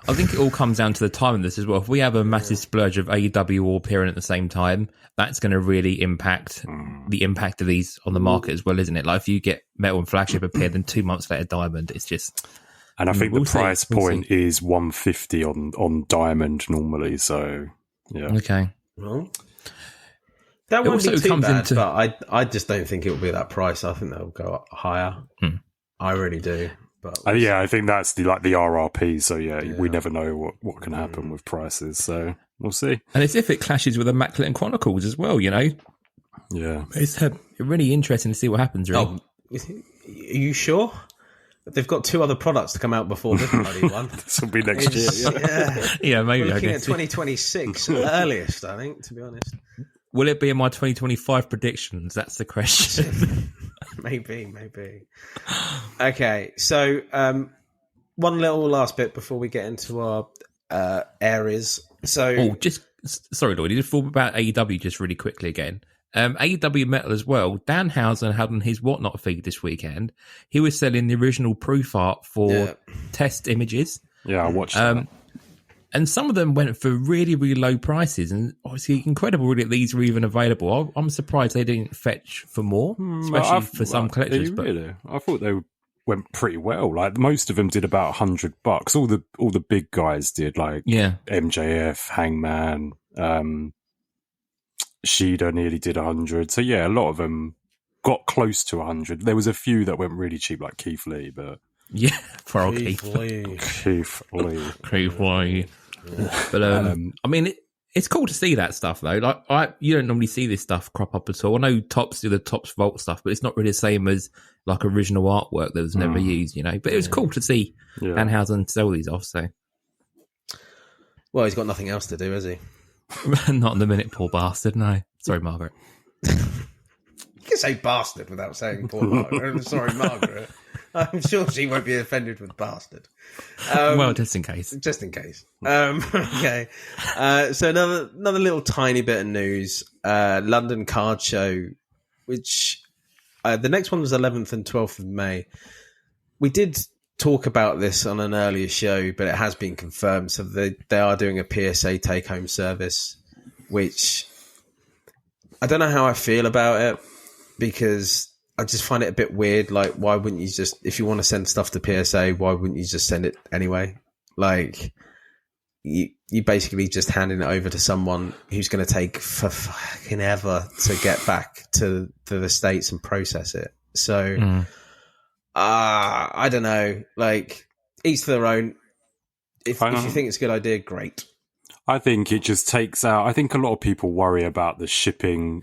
I think it all comes down to the time of this as well. If we have a massive splurge of AEW all appearing at the same time, that's going to really impact the impact of these on the market as well, isn't it? Like, if you get Metal and Flagship appear, then 2 months later Diamond, it's just... And I think the price point is $150 on Diamond normally, so yeah. Okay. Well, that won't be too bad, but I just don't think it will be that price. I think they'll go up higher. I really do. But I think that's the RRP. So we never know what can happen with prices. So we'll see. And it's if it clashes with Immaculate Chronicles as well, Yeah, it's really interesting to see what happens. Really. Are you sure? They've got 2 other products to come out before this bloody one. This will be next year. Yeah, maybe. We're looking at 2026 earliest, I think, to be honest. Will it be in my 2025 predictions? That's the question. Maybe. Okay, so one little last bit before we get into our areas. So, sorry, Lloyd, just thought about AEW just really quickly again. AEW Metal as well. Danhausen had on his Whatnot feed this weekend. He was selling the original proof art for test images. Yeah, I watched that. And some of them went for really, really low prices. And obviously, incredible really that these were even available. I'm surprised they didn't fetch for more, especially for some collectors. Really? I thought they went pretty well. Like, most of them did about $100. All the big guys did, like MJF, Hangman, Shida nearly did 100. So yeah, a lot of them got close to 100. There was a few that went really cheap, like Keith Lee, but for old Keith Lee. But I mean, it's cool to see that stuff though. Like, you don't normally see this stuff crop up at all. I know Tops do the Tops Vault stuff, but it's not really the same as like original artwork that was never used, But it was cool to see Danhausen sell these off. So, well, he's got nothing else to do, has he? Not in the minute, poor bastard. No, sorry, Margaret. You can say bastard without saying poor Margaret. Sorry, Margaret. I'm sure she won't be offended with bastard. Well, just in case. Okay. So another little tiny bit of news. London Card Show, which the next one was 11th and 12th of May. we did talk about this on an earlier show, but it has been confirmed. So they are doing a PSA take-home service, which I don't know how I feel about it, because I just find it a bit weird. Like, why wouldn't you just, if you want to send stuff to PSA, why wouldn't you just send it anyway? Like, you basically just handing it over to someone who's going to take for fucking ever to get back to the States and process it. So, I don't know. Like, each to their own. If you think it's a good idea, great. I think it just takes out. I think a lot of people worry about the shipping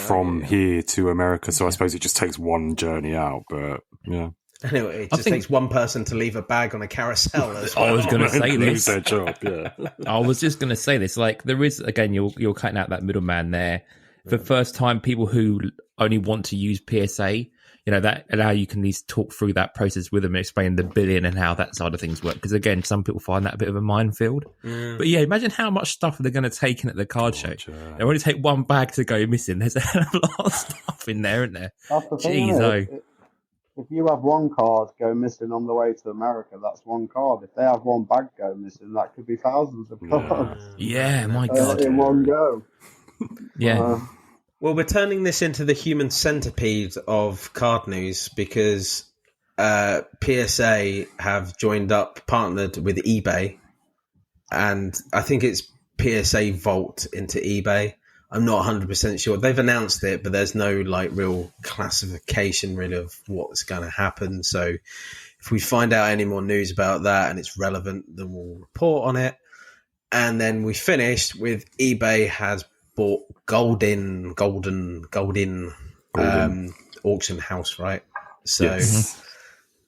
from here to America, so I suppose it just takes one journey out. But yeah, anyway, it just takes one person to leave a bag on a carousel. As well. I was going to say lose this. their job. Yeah, I was just going to say this. Like, there is, again, you're cutting out that middleman there. For the first time, people who only want to use PSA, that allow you can at least talk through that process with them and explain the billing and how that side of things work. Because again, some people find that a bit of a minefield. But yeah, imagine how much stuff they're going to take in at the card show. Yeah. They only take one bag to go missing. There's a lot of stuff in there, isn't there? That's the thing. If you have one card go missing on the way to America, that's one card. If they have one bag go missing, that could be thousands of cards. Yeah, my God. In one go. Yeah. Well, we're turning this into the human centipede of card news, because PSA have partnered with eBay, and I think it's PSA Vault into eBay. I'm not 100% sure. They've announced it, but there's no real classification really of what's going to happen. So if we find out any more news about that and it's relevant, then we'll report on it. And then we finished with eBay has bought Golden auction house, right? So yes.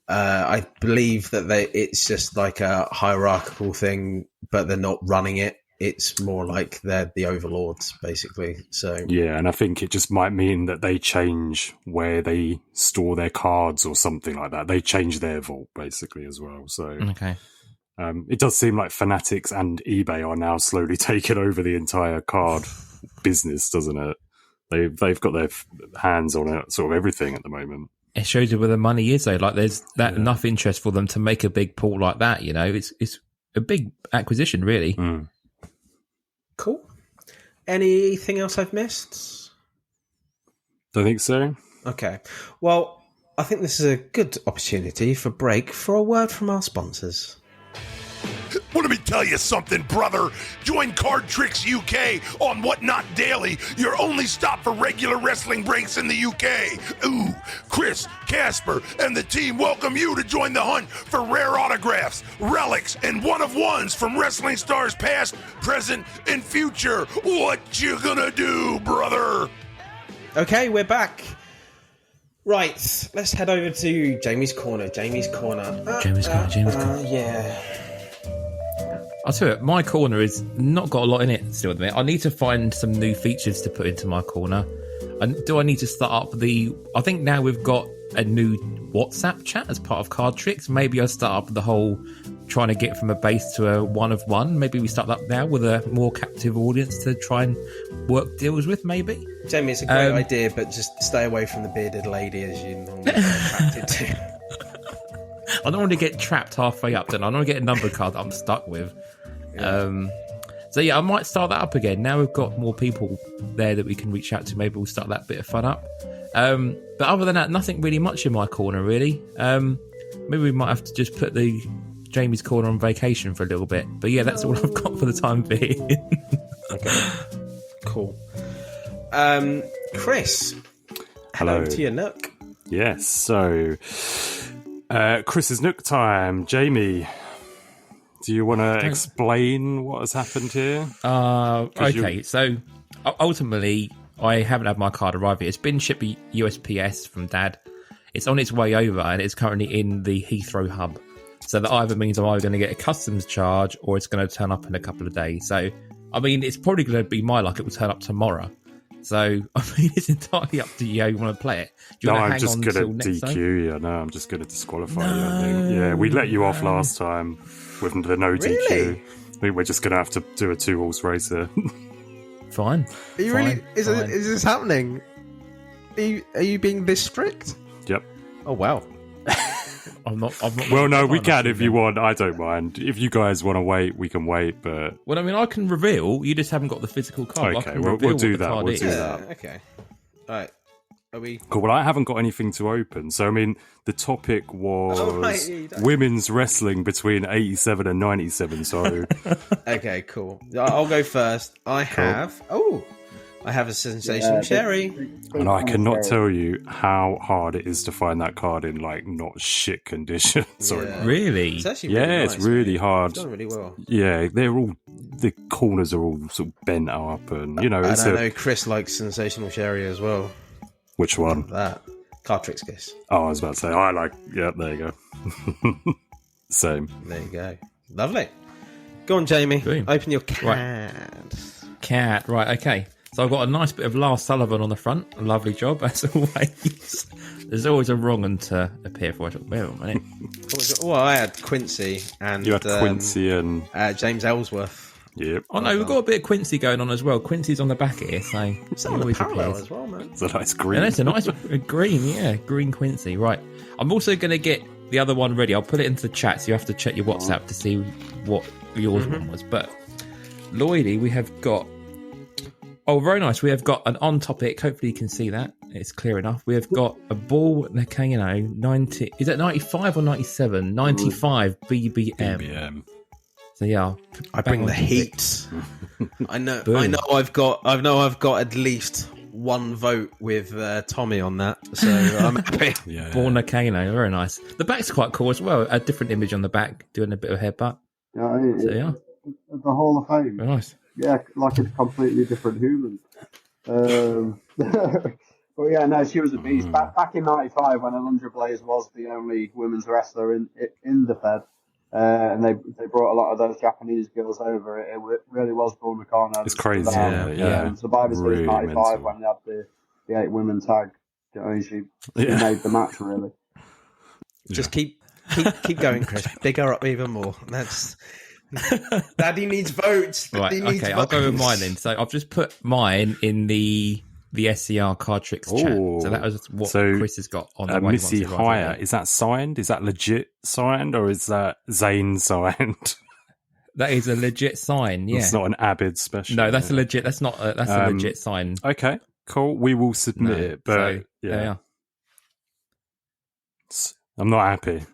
I believe that it's just like a hierarchical thing, but they're not running it. It's more like they're the overlords, basically. So yeah, and I think it just might mean that they change where they store their cards or something like that. They change their vault basically as well. So Okay. It does seem like Fanatics and eBay are now slowly taking over the entire card business, doesn't it? They've got their hands on it, sort of everything at the moment. It shows you where the money is, though. Like, there's enough interest for them to make a big pull like that. It's a big acquisition, really. Cool. Anything else I've missed? Don't think so. Okay. Well, I think this is a good opportunity for break for a word from our sponsors. Well, let me tell you something, brother. Join Cardtricks UK on What Not Daily, your only stop for regular wrestling breaks in the UK. Ooh, Chris, Casper, and the team welcome you to join the hunt for rare autographs, relics, and one-of-ones from wrestling stars past, present, and future. What you gonna do, brother? Okay, we're back. Right, let's head over to Jamie's Corner. Jamie's Corner. Yeah. I'll tell you, my corner has not got a lot in it still at the minute. I need to find some new features to put into my corner. And do I need to start up I think now we've got a new WhatsApp chat as part of Cardtricks. Maybe I'll start up the whole trying to get from a base to a one-of-one. Maybe we start that now with a more captive audience to try and work deals with, maybe. Jamie, it's a great idea, but just stay away from the bearded lady as you normally are attracted to. I don't want to get trapped halfway up, then I don't want to get a number card that I'm stuck with. So yeah, I might start that up again. Now we've got more people there that we can reach out to. Maybe we'll start that bit of fun up. But other than that, nothing really much in my corner, really. Maybe we might have to just put the Jamie's Corner on vacation for a little bit. But yeah, that's all I've got for the time being. Okay, cool. Chris, hello to your Nook. Yes, so Chris's Nook time. Jamie, do you want to explain what has happened here? Okay, so ultimately, I haven't had my card arrive yet. It's been shipped USPS from Dad. It's on its way over, and it's currently in the Heathrow hub. So that either means I'm either going to get a customs charge or it's going to turn up in a couple of days. So, I mean, it's probably going to be my luck. It will turn up tomorrow. So, I mean, it's entirely up to you how you want to play it. Do you want to I'm just going to DQ you. No, I'm just going to disqualify you, I think. Yeah, we let you off last time with the no DQ. I think we're just going to have to do a 2-horse race here. Fine. Are you really? Is this happening? Are you being this strict? Yep. Oh, wow. I'm not. Well, no, we can if you want. I don't mind. If you guys want to wait, we can wait. But well, I mean, I can reveal. You just haven't got the physical card. Okay, I can we'll reveal do what the that. card We'll is. do that. Okay. All right. Are we? Cool. Well, I haven't got anything to open. So, I mean, the topic was right, you don't. women's wrestling between 87 and 97. So, Okay, cool. I'll go first. I have a sensational cherry. and I cannot tell you how hard it is to find that card in like not shit condition. Sorry. Yeah. Really? It's actually really Yeah, nice, it's really mate. hard. It's done really well. Yeah, the corners are all sort of bent up, and And I know Chris likes sensational cherry as well. Which one? That Cardtricks Kiss. Oh, I was about to say I like. Yeah, there you go. Same. There you go. Lovely. Go on, Jamie. Boom. Open your card. Cat. Right. Okay. So I've got a nice bit of Lars Sullivan on the front. A lovely job, as always. There's always a wrong one to appear for. Wait a minute. Well, I had Quincy and You had Quincy and James Ellsworth. yep. Oh no, we've got a bit of Quincy going on as well. Quincy's on the back here, so It's on the always parallel appears. as well, man. It's a nice green. And it's a nice green, yeah, green Quincy. Right. I'm also going to get the other one ready. I'll put it into the chat, so you have to check your WhatsApp to see what yours one was. But Lloydy, we have got. Oh, very nice. We have got an on topic. Hopefully, you can see that. It's clear enough. We have got a ball, 90. Is it 95 or 97? 95 BBM. BBM. So yeah, I bring the heat. I know. Boom. I know. I've got at least one vote with Tommy on that, so I'm happy. Yeah. Born Nakano, very nice. The back's quite cool as well. A different image on the back, doing a bit of headbutt. So yeah, The Hall of Fame. very nice. Yeah, like a completely different human. But yeah, no, she was a beast. Back in '95, when Alundra Blaze was the only women's wrestler in the Fed, and they brought a lot of those Japanese girls over. It really was Bull Nakano. It's crazy. Yeah. Survivor Series Really '95 mental. when they had the 8 women tag. You know, she made the match really. Just keep going, Chris. Big her up even more. That's Daddy needs votes. Right, Daddy needs okay, I'll go with votes. mine then. So I've just put mine in the SCR Cardtricks chat. So that was what Chris has got on the way. Missy Hyatt, is that signed? Is that legit signed, or is that Zane signed? That is a legit sign. Yeah, It's not an Abid special. no, that's a legit. That's not. That's a legit sign. Okay, cool. We will submit No, it, but so, yeah. I'm not happy.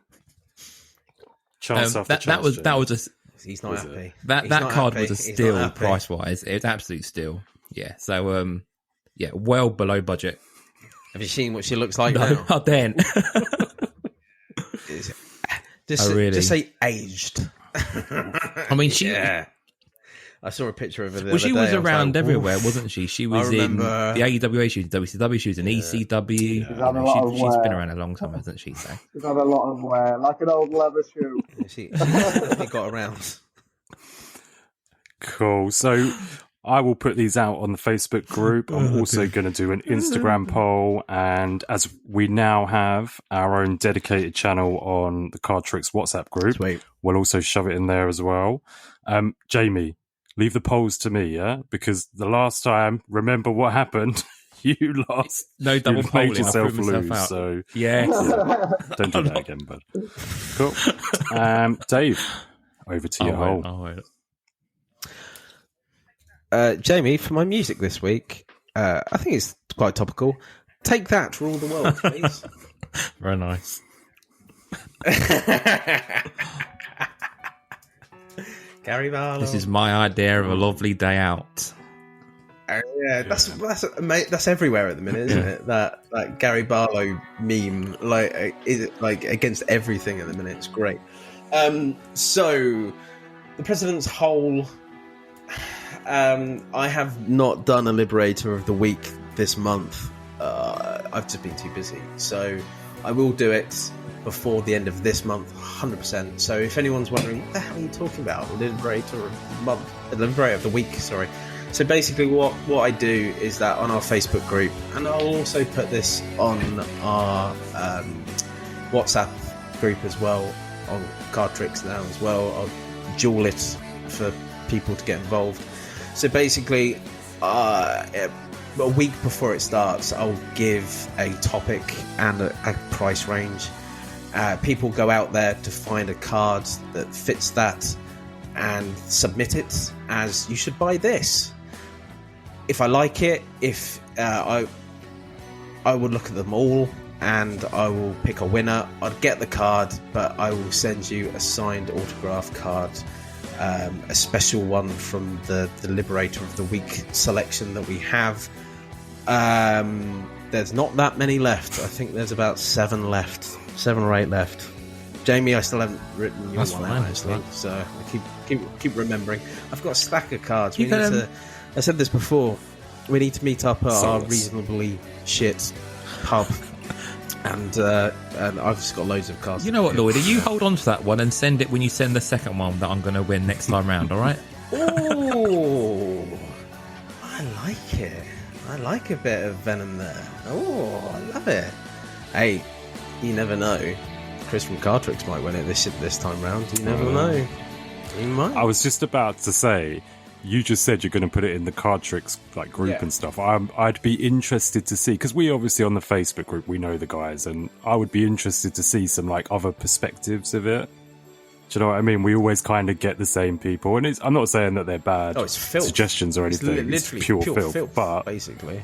Chance after chance. That was a He's not happy. that He's that not card happy. was a He's steal not happy. price wise. It was absolute steal. Yeah. So yeah, well below budget. Have you seen what she looks like No, now? I then. Just say aged. I mean, she. Yeah. I saw a picture of her. Well, she was around everywhere, wasn't she? She was in remember- the AWA shoes, WCW shoes, and ECW. She's had a lot of She's wear. been around a long time, hasn't she? So She's had a lot of wear, like an old leather shoe. She got around. Cool. So I will put these out on the Facebook group. I'm also going to do an Instagram poll. And as we now have our own dedicated channel on the Cardtricks WhatsApp group, Sweet. we'll also shove it in there as well. Jamie, leave the polls to me, yeah? Because the last time, remember what happened? You lost. no double You made polling. I yourself threw myself lose. out. So Yeah. don't do that again, bud. Cool. Dave, over to your hole. Jamie, for my music this week, I think it's quite topical. Take That, Rule the World, please. Very nice. Gary Barlow. This is my idea of a lovely day out. Yeah, that's everywhere at the minute, isn't it? That Gary Barlow meme, is against everything at the minute. It's great. So the president's whole. I have not done a Liberator of the Week this month. I've just been too busy, so I will do it before the end of this month, 100%. So if anyone's wondering, what the hell are you talking about? Liberator of the Week, sorry. So basically what I do is that on our Facebook group, and I'll also put this on our WhatsApp group as well, on Cardtricks now as well. I'll dual it for people to get involved. So basically, a week before it starts, I'll give a topic and a price range. People go out there to find a card that fits that and submit it as, you should buy this. If I like it, I would look at them all and I will pick a winner. I'd get the card, but I will send you a signed autograph card, a special one from the Liberator of the Week selection that we have. There's not that many left. I think there's about 7 or 8 left. Jamie, I still haven't written your That's one fine, out, actually, that's so I keep remembering. I've got a stack of cards. You can, I said this before. We need to meet up at our Sauce. reasonably shit pub, and I've just got loads of cards. You know what, Lloyd? You hold on to that one and send it when you send the second one that I'm going to win next time round, all right? Oh, I like it. I like a bit of venom there. Oh, I love it. Hey, you never know. Chris from Cardtricks might win it this time round. You never know. He might. I was just about to say, you just said you're going to put it in the Cardtricks like group and stuff. I'd be interested to see, because we obviously on the Facebook group we know the guys, and I would be interested to see some like other perspectives of it. Do you know what I mean? We always kind of get the same people, and I'm not saying that they're bad it's filth. suggestions or anything. It's literally pure filth, but basically.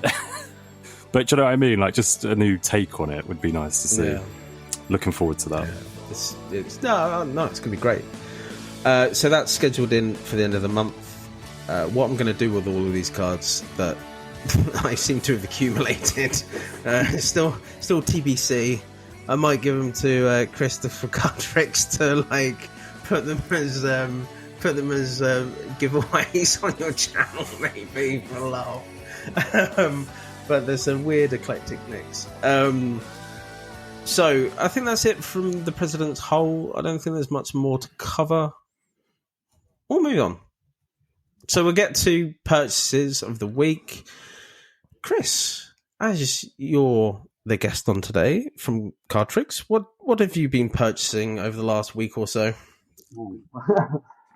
But do you know what I mean? Like just a new take on it would be nice to see. Yeah. Looking forward to that. Yeah. It's going to be great. So that's scheduled in for the end of the month. What I'm going to do with all of these cards that I seem to have accumulated, still TBC. I might give them to Christopher Cardtricks to like put them as giveaways on your channel, maybe for a laugh. But there's a weird eclectic mix. So I think that's it from the President's Hole. I don't think there's much more to cover. We'll move on. So we'll get to purchases of the week. Chris, as you're the guest on today from Cardtricks, what have you been purchasing over the last week or so? For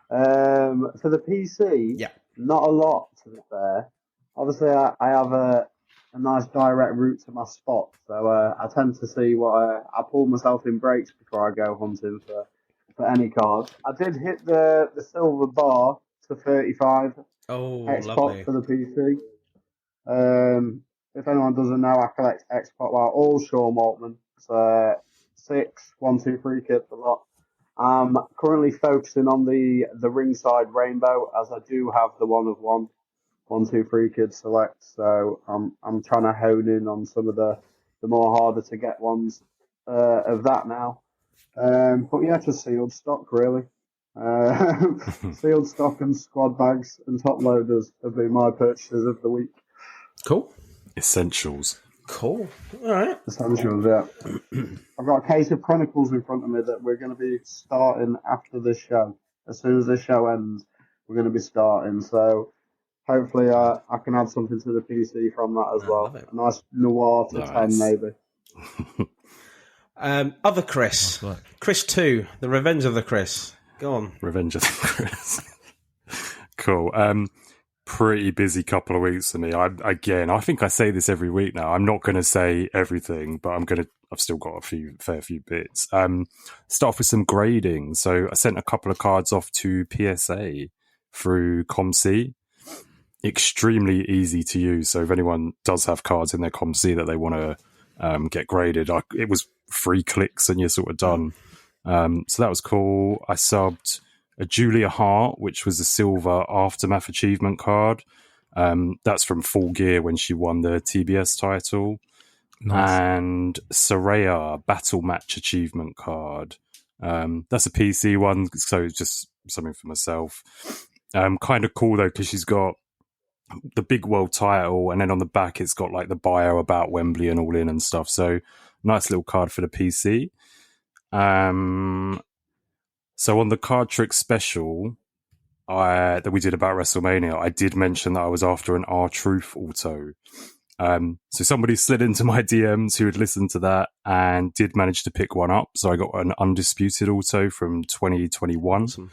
the PC, not a lot, to be fair. Obviously, I have a nice direct route to my spot, so I tend to see what I pull myself in breaks before I go hunting for any cards. I did hit the silver bar to 35 X-Pot for the PC. If anyone doesn't know, I collect X-Pot, all Shaw Maltman. So 6, 1, 2, 3 kits a lot. I'm currently focusing on the ringside rainbow, as I do have the 1 of 1, 1, 2, 3 kids select. So I'm trying to hone in on some of the more harder to get ones of that now. But yeah, just sealed stock really. Sealed stock and squad bags and top loaders have been my purchases of the week. Cool. Essentials. Cool. All right. Essentials, yeah. I've got a case of Chronicles in front of me that we're going to be starting after this show. As soon as this show ends, we're going to be starting. So hopefully I can add something to the PC from that as well. A nice noir to 10 maybe. Other Chris. Chris 2, The Revenge of the Chris. Go on. Revenge of the Chris. Cool. Pretty busy couple of weeks for me. I think I say this every week now. I'm not going to say everything, but I've still got a fair few bits. Start off with some grading. So I sent a couple of cards off to PSA through ComC. Extremely easy to use. So if anyone does have cards in their ComC that they want to get graded, it was 3 clicks and you're sort of done. So that was cool. I subbed a Julia Hart, which was a silver Aftermath achievement card. That's from Full Gear when she won the TBS title. Nice. And Soraya Battle Match achievement card. That's a PC one, so just something for myself. Kind of cool though, because she's got the big world title, and then on the back it's got like the bio about Wembley and All In and stuff. So nice little card for the PC. So on the Cardtricks special that we did about WrestleMania, I did mention that I was after an R-Truth auto. So somebody slid into my DMs who had listened to that and did manage to pick one up. So I got an Undisputed auto from 2021. Awesome.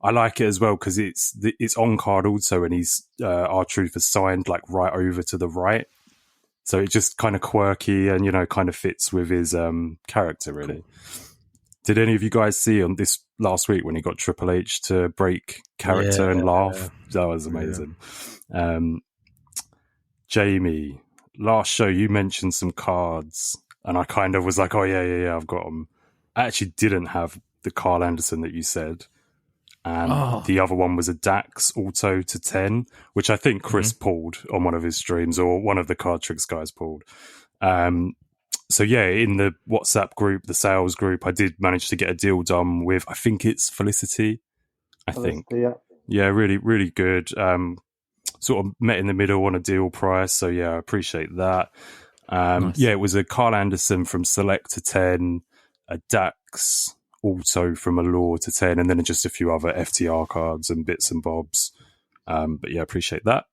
I like it as well because it's on card also, and he's R-Truth is signed like right over to the right. So it just kind of quirky and, kind of fits with his character, really. Cool. Did any of you guys see on this last week when he got Triple H to break character and laugh? That was amazing. Yeah. Jamie, last show you mentioned some cards, and I kind of was like, oh, yeah, I've got them. I actually didn't have the Carl Anderson that you said. And the other one was a Dax Auto to 10, which I think Chris pulled on one of his streams, or one of the Cardtricks guys pulled. So yeah, in the WhatsApp group, the sales group, I did manage to get a deal done with, I think it's Felicity. Yeah, really, really good. Sort of met in the middle on a deal price. So yeah, I appreciate that. Nice. Yeah, it was a Carl Anderson from Select to 10, a Dax Auto from Allure to 10, and then just a few other FTR cards and bits and bobs. But yeah, appreciate that.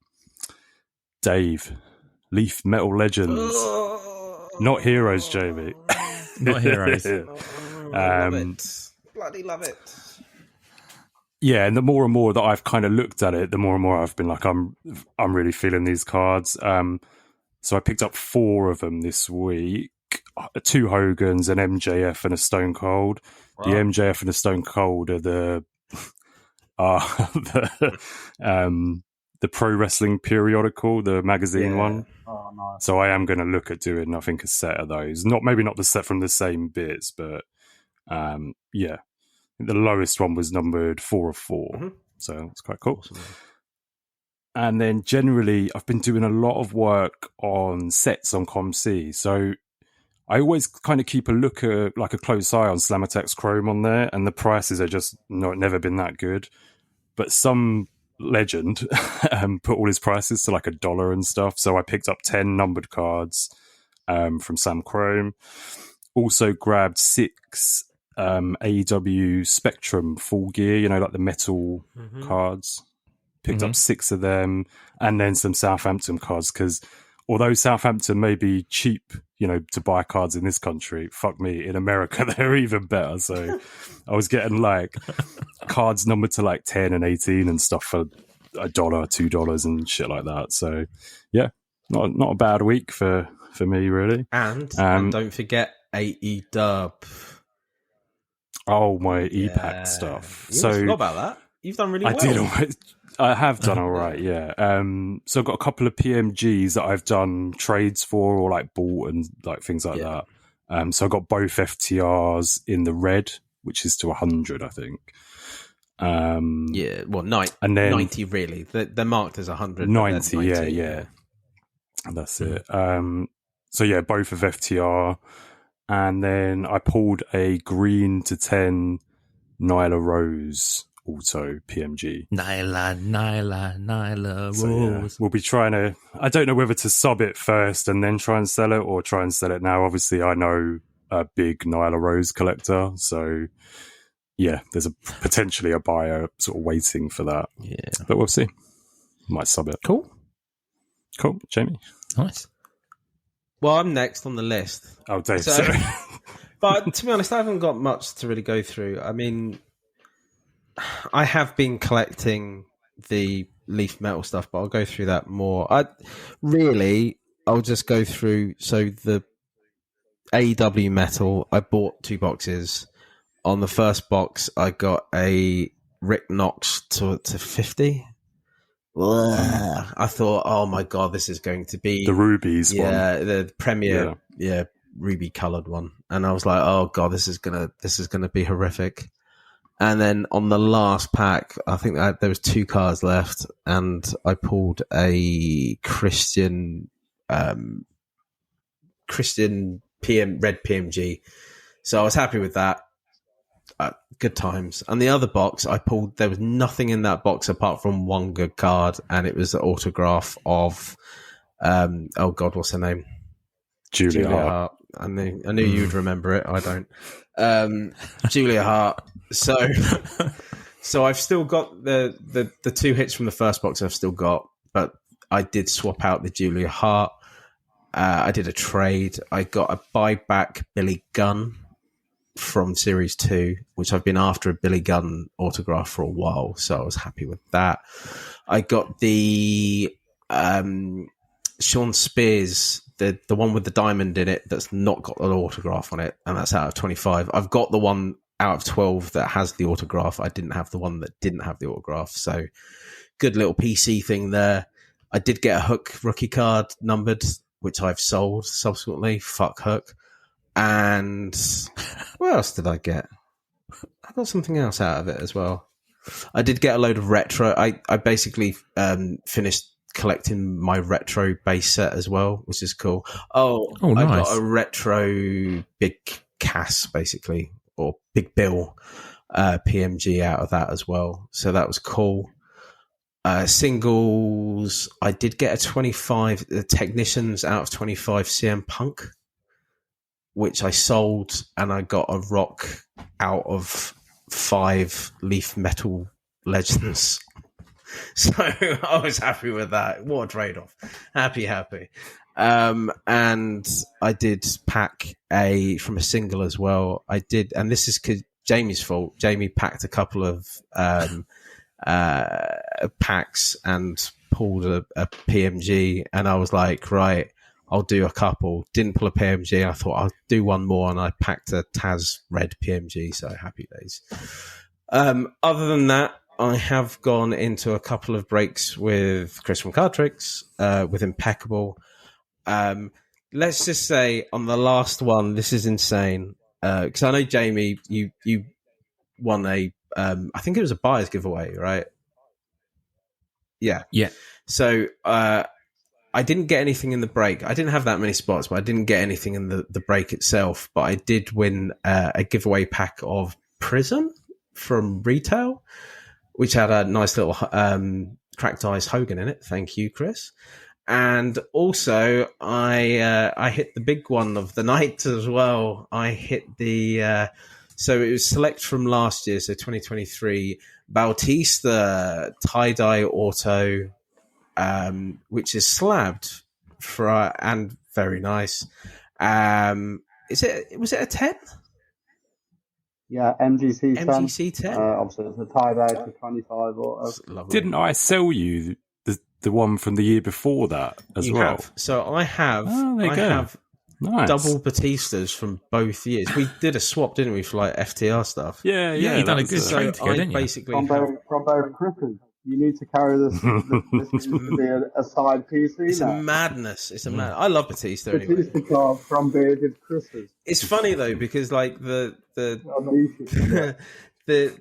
Dave, Leaf Metal Legends. Not Heroes, Jamie. Not Heroes. Love it. Bloody love it. Yeah, and the more and more that I've kind of looked at it, the more and more I've been like, I'm really feeling these cards. So I picked up 4 of them this week. 2 Hogans, an MJF and a Stone Cold. Wow. The MJF and the Stone Cold are the Pro Wrestling Periodical, the magazine one. Oh, nice. So I am going to look at doing, I think, a set of those. Maybe not the set from the same bits, but yeah. The lowest one was numbered 4 of 4. So it's quite cool. Awesome. And then generally, I've been doing a lot of work on sets on ComC. So I always kind of keep a close eye on Slammertex Chrome on there, and the prices are just never been that good. But some legend put all his prices to like $1 and stuff. So I picked up 10 numbered cards from Sam Chrome. Also grabbed 6 AEW Spectrum Full Gear, like the metal cards. Picked up 6 of them, and then some Southampton cards, because although Southampton may be cheap, to buy cards in this country, fuck me, in America they're even better. So I was getting like cards numbered to like 10 and 18 and stuff for $1, $2 and shit like that. So yeah, not a bad week for me, really. And don't forget AE Dub. Oh, my EPAC stuff. You forgot about that. You've done really well. I have done all right, yeah. So I've got a couple of PMGs that I've done trades for, or like bought and like things like that. So I got both FTRs in the red, which is to 100, I think. Yeah, well, and then 90 really. They're marked as 100. 90, yeah. And that's it. So yeah, both of FTR. And then I pulled a green to 10 Nyla Rose Auto PMG. Nyla Rose. So, yeah, we'll be trying to... I don't know whether to sub it first and then try and sell it, or try and sell it now. Obviously, I know a big Nyla Rose collector. So, yeah, there's potentially a buyer sort of waiting for that. Yeah. But we'll see. Might sub it. Cool. Jamie. Nice. Well, I'm next on the list. Oh, Dave. So, but to be honest, I haven't got much to really go through. I mean, I have been collecting the Leaf Metal stuff, but I'll go through that more. I'll just go through. So the AEW Metal, I bought 2 boxes. On the first box, I got a Rick Knox to 50. I thought, oh my god, this is going to be the rubies one. The premier ruby colored one, and I was like, oh god, this is gonna be horrific. And then on the last pack, I think there was 2 cards left, and I pulled a Christian red PMG, so I was happy with that. Good times. And the other box I pulled, there was nothing in that box apart from 1 good card, and it was the autograph of oh god, what's her name? Julia Hart. I knew you'd remember it. I don't. Julia Hart. So I've still got the 2 hits from the first box. I've still got, but I did swap out the Julia Hart. I did a trade. I got a buyback Billy Gunn from Series 2, which I've been after a Billy Gunn autograph for a while, so I was happy with that. I got the Sean Spears, the one with the diamond in it that's not got an autograph on it, and that's out of 25. I've got the one out of 12 that has the autograph. I didn't have the one that didn't have the autograph, so good little PC thing there. I did get a Hook rookie card numbered, which I've sold subsequently. Fuck Hook. And what else did I get? I got something else out of it as well. I did get a load of retro. I basically finished collecting my retro base set as well, which is cool. Oh, nice. I got a retro Big Cass, basically, or Big Bill PMG out of that as well. So that was cool. Singles, I did get a 25, the Technicians out of 25 CM Punk, which I sold, and I got a Rock out of 5 Leaf Metal Legends. So I was happy with that. What a trade-off. Happy. And I did pack from a single as well. I did, and this is Jamie's fault. Jamie packed a couple of packs and pulled a PMG, and I was like, right, I'll do a couple. Didn't pull a PMG. I thought I'll do one more, and I packed a Taz red PMG. So happy days. Other than that, I have gone into a couple of breaks with Chris from Cardtricks, with Impeccable. Let's just say on the last one, this is insane. Because I know, Jamie, you won I think it was a buyer's giveaway, right? Yeah. So, I didn't get anything in the break. I didn't have that many spots, but I didn't get anything in the break itself. But I did win a giveaway pack of Prism from retail, which had a nice little cracked ice Hogan in it. Thank you, Chris. And also, I hit the big one of the night as well. I hit the so it was select from last year, so 2023 Bautista tie-dye auto. Which is slabbed and very nice. Was it a 10? Yeah, MGC 10. MGC 10. Obviously, it's a tie-dye to 25 auto. Didn't I sell you the one from the year before that as well? Have. So I have. I have nice. Double Batistas from both years. We did a swap, didn't we, for like FTR stuff? Yeah. You done a good trade together, didn't you? Basically from both Cripples. You need to carry this. This needs to be a side PC. It's a madness. I love Batista anyway. Batista card from bearded Chris's. It's funny though, because like the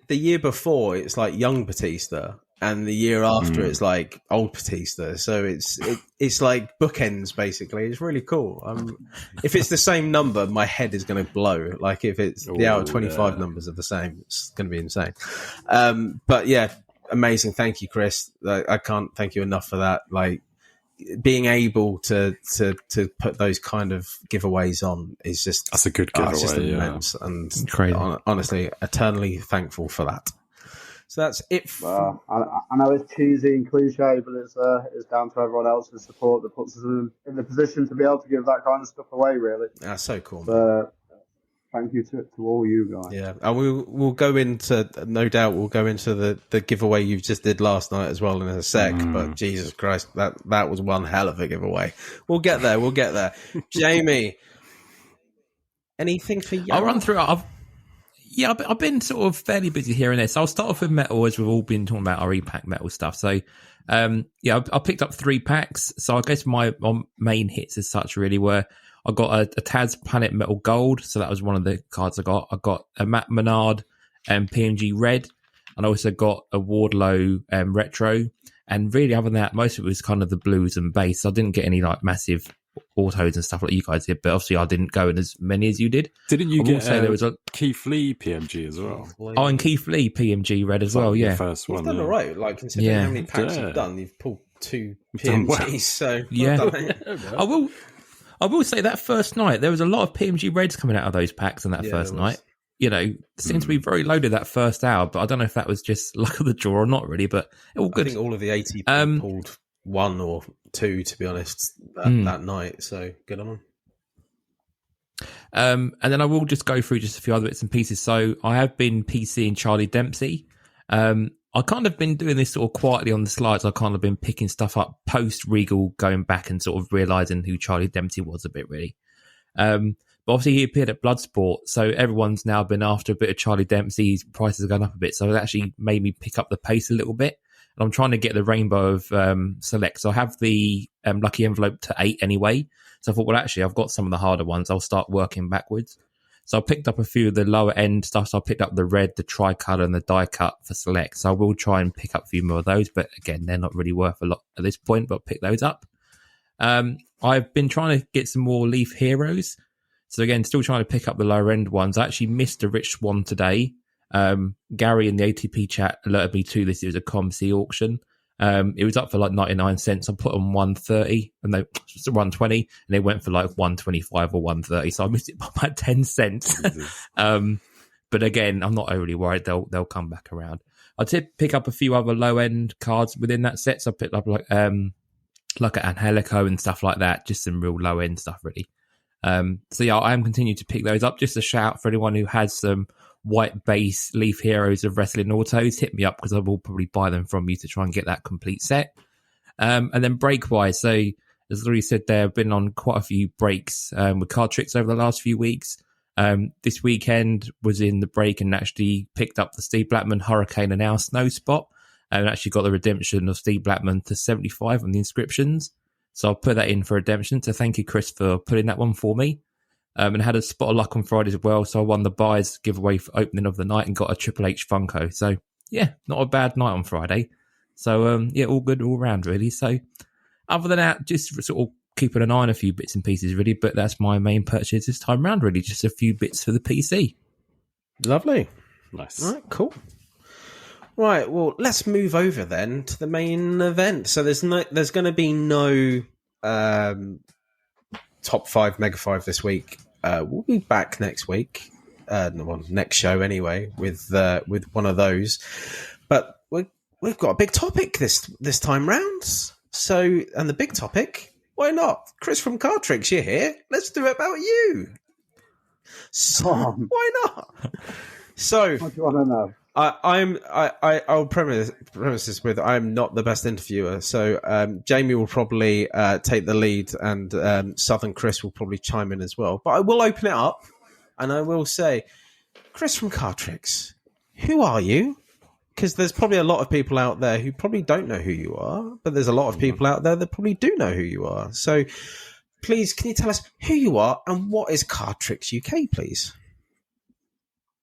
year before it's like young Batista, and the year after it's like old Batista. So it's like bookends basically. It's really cool. If it's the same number, my head is going to blow. Like if it's the out of 25 numbers are the same, it's going to be insane. But yeah. Amazing. Thank you, Chris. I can't thank you enough for that. Like being able to put those kind of giveaways on is just, that's a good giveaway. It's just immense and crazy. Honestly, eternally thankful for that. So that's it. I know it's cheesy and cliche, but it's down to everyone else's support that puts us in the position to be able to give that kind of stuff away, really. That's so cool. Thank you to all you guys. Yeah, and we'll go into, no doubt, the giveaway you just did last night as well in a sec. But Jesus Christ, that was one hell of a giveaway. We'll get there. Jamie, anything for you? I'll run through it. I've been sort of fairly busy here and there. So I'll start off with metal, as we've all been talking about our e-pack metal stuff. So, I picked up 3 packs. So I guess my main hits as such really were, I got a Taz Planet Metal Gold, so that was one of the cards I got. I got a Matt Menard PMG Red, and I also got a Wardlow Retro. And really, other than that, most of it was kind of the blues and bass. I didn't get any like massive autos and stuff like you guys did, but obviously I didn't go in as many as you did. Didn't you get there was a Keith Lee PMG as well? Oh, and Keith Lee PMG Red as well, yeah. The first one, you've done all right, like considering how many packs you've done. You've pulled 2 PMGs, well. So yeah. I will say that first night, there was a lot of PMG Reds coming out of those packs on that first night. You know, seemed to be very loaded that first hour, but I don't know if that was just luck of the draw or not really, but all good. I think all of the 80 pulled 1 or 2, to be honest, that night, so good on them. And then I will just go through just a few other bits and pieces. So I have been PCing Charlie Dempsey. I kind of been doing this sort of quietly on the slides. I kind of been picking stuff up post Regal, going back and sort of realising who Charlie Dempsey was a bit, really. But obviously he appeared at Bloodsport, so everyone's now been after a bit of Charlie Dempsey. His prices have gone up a bit, so it actually made me pick up the pace a little bit. And I'm trying to get the rainbow of select. So I have the lucky envelope to 8 anyway. So I thought, well, actually, I've got some of the harder ones. I'll start working backwards. So I picked up a few of the lower end stuff. So I picked up the red, the tricolour, and the die cut for select. So I will try and pick up a few more of those. But again, they're not really worth a lot at this point, but I'll pick those up. I've been trying to get some more Leaf Heroes. So again, still trying to pick up the lower end ones. I actually missed a Rich Swan today. Gary in the ATP chat alerted me to this. It was a ComC auction. It was up for like 99 cents. I put on 130 and they 120 and they went for like 125 or 130. So I missed it by about 10 cents. But again, I'm not overly worried. They'll come back around. I did pick up a few other low end cards within that set. So I picked up like an Angelico and stuff like that. Just some real low end stuff, really. So yeah, I am continuing to pick those up. Just a shout for anyone who has some white base Leaf Heroes of Wrestling Autos, hit me up because I will probably buy them from you to try and get that complete set. And then break wise, so as Louis said, there have been on quite a few breaks with Cardtricks over the last few weeks. This weekend was in the break and actually picked up the Steve Blackman Hurricane and Our Snow spot and actually got the redemption of Steve Blackman to 75 on the inscriptions. So I'll put that in for redemption. So thank you, Chris, for putting that one for me. And had a spot of luck on Friday as well. So I won the buys giveaway for opening of the night and got a Triple H Funko. So yeah, not a bad night on Friday. So yeah, all good all round really. So other than that, just sort of keeping an eye on a few bits and pieces really. But that's my main purchase this time round really. Just a few bits for the PC. Lovely. Nice. All right, cool. Right, well, let's move over then to the main event. So there's going to be no top 5 Mega 5 this week. We'll be back next week, next show anyway, with one of those. But we've got a big topic this time round. So, and the big topic, why not? Chris from Cardtricks, you're here. Let's do it about you. So, why not? So, What do you want to know? I'll premise this with I'm not the best interviewer, so Jamie will probably take the lead, and Southern Chris will probably chime in as well. But I will open it up, and I will say, Chris from Cardtricks, who are you? Because there's probably a lot of people out there who probably don't know who you are, but there's a lot of people out there that probably do know who you are. So please, can you tell us who you are and what is Cardtricks UK, please?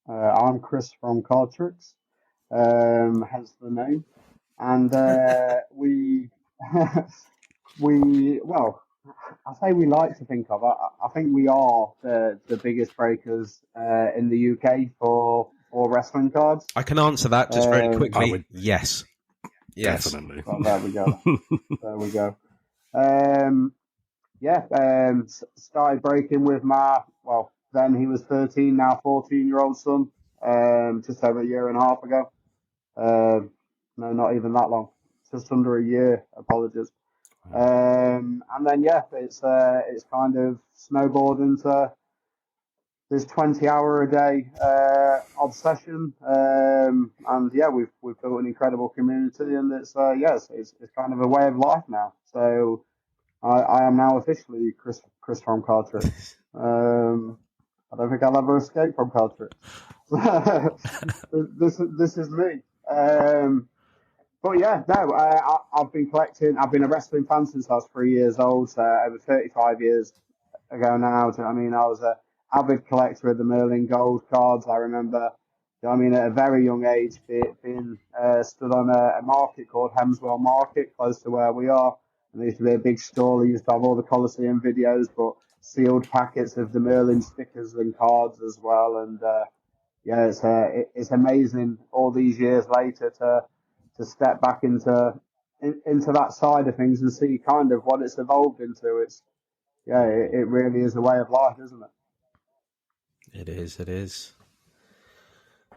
I'm Chris from Cardtricks, hence the name, and we well, I say we like to think of. I think we are the biggest breakers in the UK for wrestling cards. I can answer that just very quickly. Yes. Definitely. Well, there we go. There we go. Started breaking with my then he was 13, now 14-year-old son, just over a year and a half ago. No, not even that long. Just under a year, apologies. And then, it's kind of snowballed into this 20-hour-a-day obsession. And, we've built an incredible community, and it's kind of a way of life now. So I am now officially Chris from Cardtricks. I don't think I'll ever escape from Cardtricks. This is me. I've been collecting. I've been a wrestling fan since I was 3 years old, so over 35 years ago now. Do you know what I mean? I was an avid collector of the Merlin Gold cards. I remember, at a very young age, being stood on a market called Hemswell Market, close to where we are. And there used to be a big stall. He used to have all the Coliseum videos, but sealed packets of the Merlin stickers and cards as well. And it's amazing all these years later to step back into that side of things and see kind of what it's evolved into. It really is a way of life, isn't it? It is.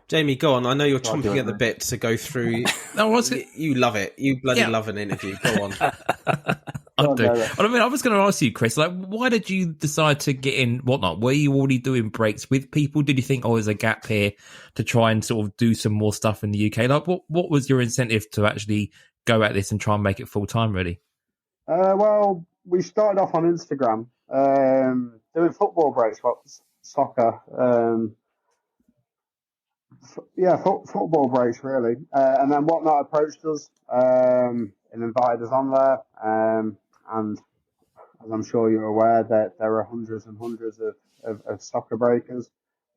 Jamie, go on. I know you're chomping at the bit to go through. No, what's it? You love it. You bloody love an interview. Go on. I do. I mean, I was going to ask you, Chris, like, why did you decide to get in Whatnot? Were you already doing breaks with people? Did you think, oh, there's a gap here to try and sort of do some more stuff in the UK? Like, what was your incentive to actually go at this and try and make it full time, really? Well, we started off on Instagram, doing football breaks, soccer. Football breaks really, and then Whatnot approached us and invited us on there. And as I'm sure you're aware, that there are hundreds and hundreds of soccer breakers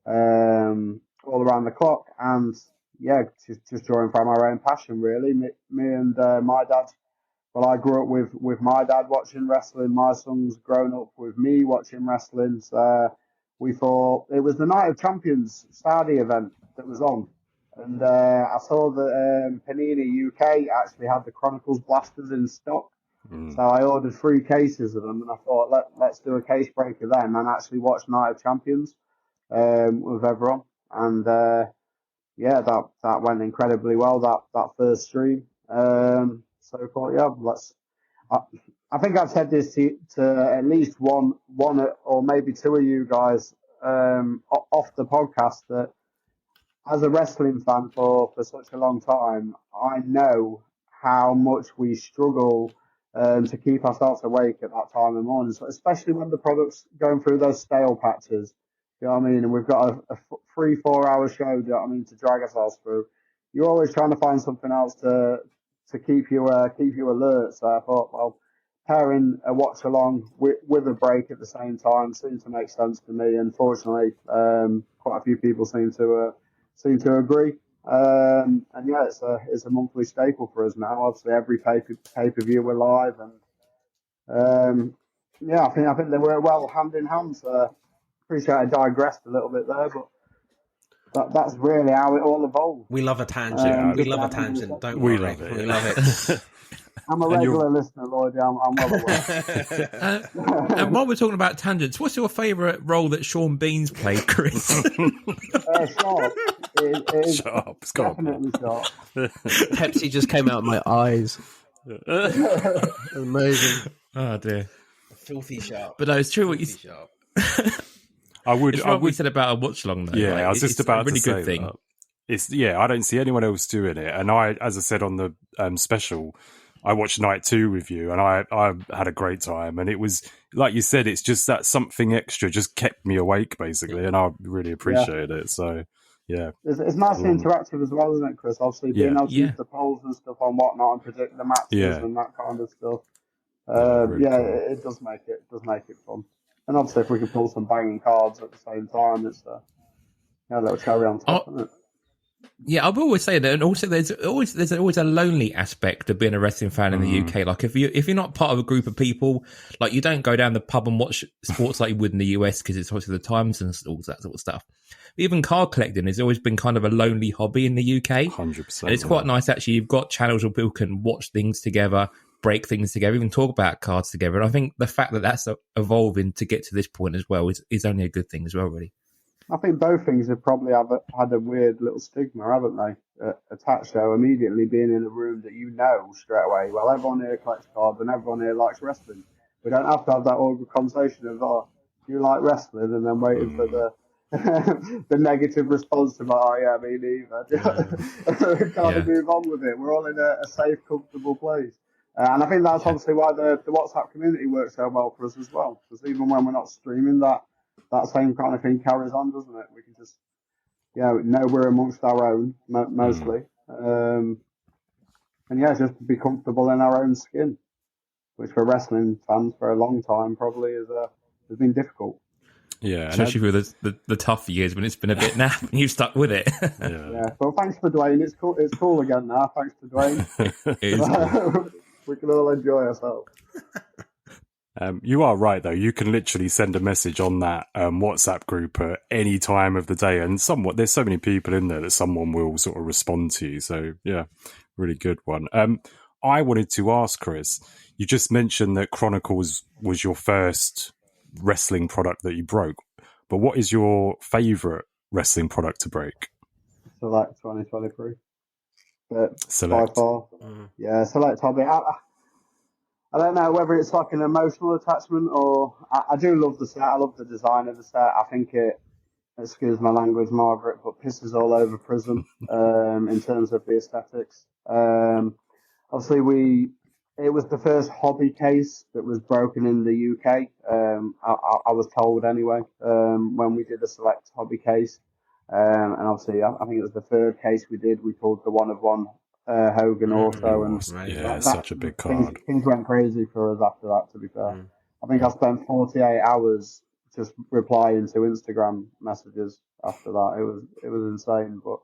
all around the clock. And yeah, just drawing from our own passion really. Me and my dad. Well, I grew up with my dad watching wrestling. My son's grown up with me watching wrestling. So we thought it was the Night of Champions Saudi event that was on. And I saw that Panini UK actually had the Chronicles blasters in stock. So I ordered 3 cases of them, and I thought, let's do a case breaker then and actually watch Night of Champions with everyone. And that went incredibly well, that first stream. So I thought, yeah, I think I've said this to at least one or maybe 2 of you guys off the podcast, that as a wrestling fan for such a long time, I know how much we struggle to keep ourselves awake at that time of the morning, so especially when the product's going through those stale patches. You know what I mean? And we've got a 3-4 hour show, you know what I mean, to drag ourselves through. You're always trying to find something else to keep you alert. So I thought, well, pairing a watch along with a break at the same time seemed to make sense to me. And fortunately, quite a few people seem to agree. And yeah, it's a monthly staple for us now. Obviously, every pay per view we're live, and I think they work well hand in hand. So appreciate I digressed a little bit there, but that's really how it all evolved. We love a tangent. We love a tangent. Don't worry. Love it. We love it. I'm a regular listener, Lloyd. I'm well aware. And while we're talking about tangents, what's your favourite role that Sean Bean's played, Chris? Sharp. Sharp. It's got Definitely sharp. Pepsi just came out of my eyes. Amazing. Oh dear. Filthy sharp. But no, it's true what you Sharp. I would. We said about a watch along though. Yeah, like, I was just about a really to say good thing. That. I don't see anyone else doing it. And I, as I said on the special, I watched night 2 with you, and I had a great time. And it was like you said, it's just that something extra just kept me awake basically, and I really appreciated it. So yeah, it's nicely interactive as well, isn't it, Chris? Obviously, being able to use the polls and stuff on Whatnot and predict the matches and that kind of stuff. Really cool. It does make it fun. And obviously, if we can pull some banging cards at the same time, it's a little cherry on top, isn't it? Yeah, I will always say that, and also there's always a lonely aspect of being a wrestling fan in the UK. Like if you're not part of a group of people, like you don't go down the pub and watch sports like you would in the US because it's obviously the times and all that sort of stuff. Even card collecting has always been kind of a lonely hobby in the UK. 100%. And it's quite nice actually. You've got channels where people can watch things together, break things together, even talk about cards together. And I think the fact that that's evolving to get to this point as well is only a good thing as well, really. I think both things have probably had a weird little stigma, haven't they? Attached to immediately being in a room that you know straight away. Well, everyone here collects cards and everyone here likes wrestling. We don't have to have that awkward conversation of, oh, do you like wrestling? And then waiting for the negative response to, oh, yeah, me neither. Kind of move on with it. We're all in a safe, comfortable place. And I think that's obviously why the WhatsApp community works so well for us as well. Because even when we're not streaming, that same kind of thing carries on, doesn't it? We can just, know we're amongst our own, mostly. And just be comfortable in our own skin, which for wrestling fans for a long time probably has been difficult. Yeah. Especially through the tough years when it's been a bit naff and you've stuck with it. Yeah. Well, thanks for Dwayne. It's cool again now. Thanks to Dwayne. It is cool. We can all enjoy ourselves. You are right, though. You can literally send a message on that WhatsApp group at any time of the day, and there's so many people in there that someone will sort of respond to you. So, yeah, really good one. I wanted to ask, Chris, you just mentioned that Chronicles was your first wrestling product that you broke, but what is your favourite wrestling product to break? Select 2023. But Select. by far, Select hobby. I don't know whether it's like an emotional attachment or I do love the set. I love the design of the set. I think it, excuse my language, Margaret, but pisses all over Prism in terms of the aesthetics. Obviously, it was the first hobby case that was broken in the UK. I was told anyway when we did a select hobby case, and obviously I think it was the third case we did. We pulled the one of one Hogan Auto, and yeah, such a big card. Things went crazy for us after that. To be fair, I think I spent 48 hours just replying to Instagram messages after that. It was insane, but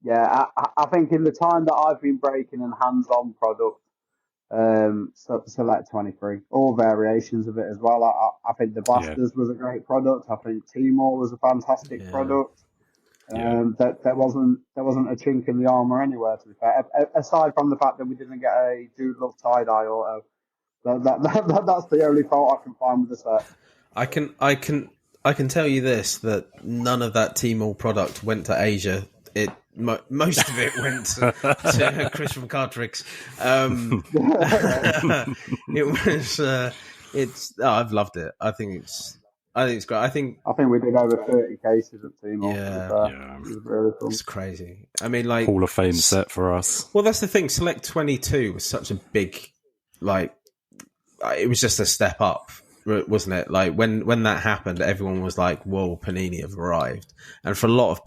yeah, I think in the time that I've been breaking and hands-on product, select 23, all variations of it as well. I think the Blasters was a great product. I think Timor was a fantastic product. There wasn't a chink in the armor anywhere, to be fair. Aside from the fact that we didn't get a Dude Love tie-dye auto, that's the only fault I can find with the set. I can tell you this, that none of that Timor product went to Asia. Most of it went to Chris from Cardtricks. I've loved it. I think it's great. I think we did over 30 cases of Timor. Yeah. It was really cool. It's crazy. I mean, like, Hall of Fame set for us. Well, that's the thing. Select 22 was such a big, like, it was just a step up, wasn't it? Like when that happened, everyone was like, "Whoa, Panini have arrived!" And for a lot of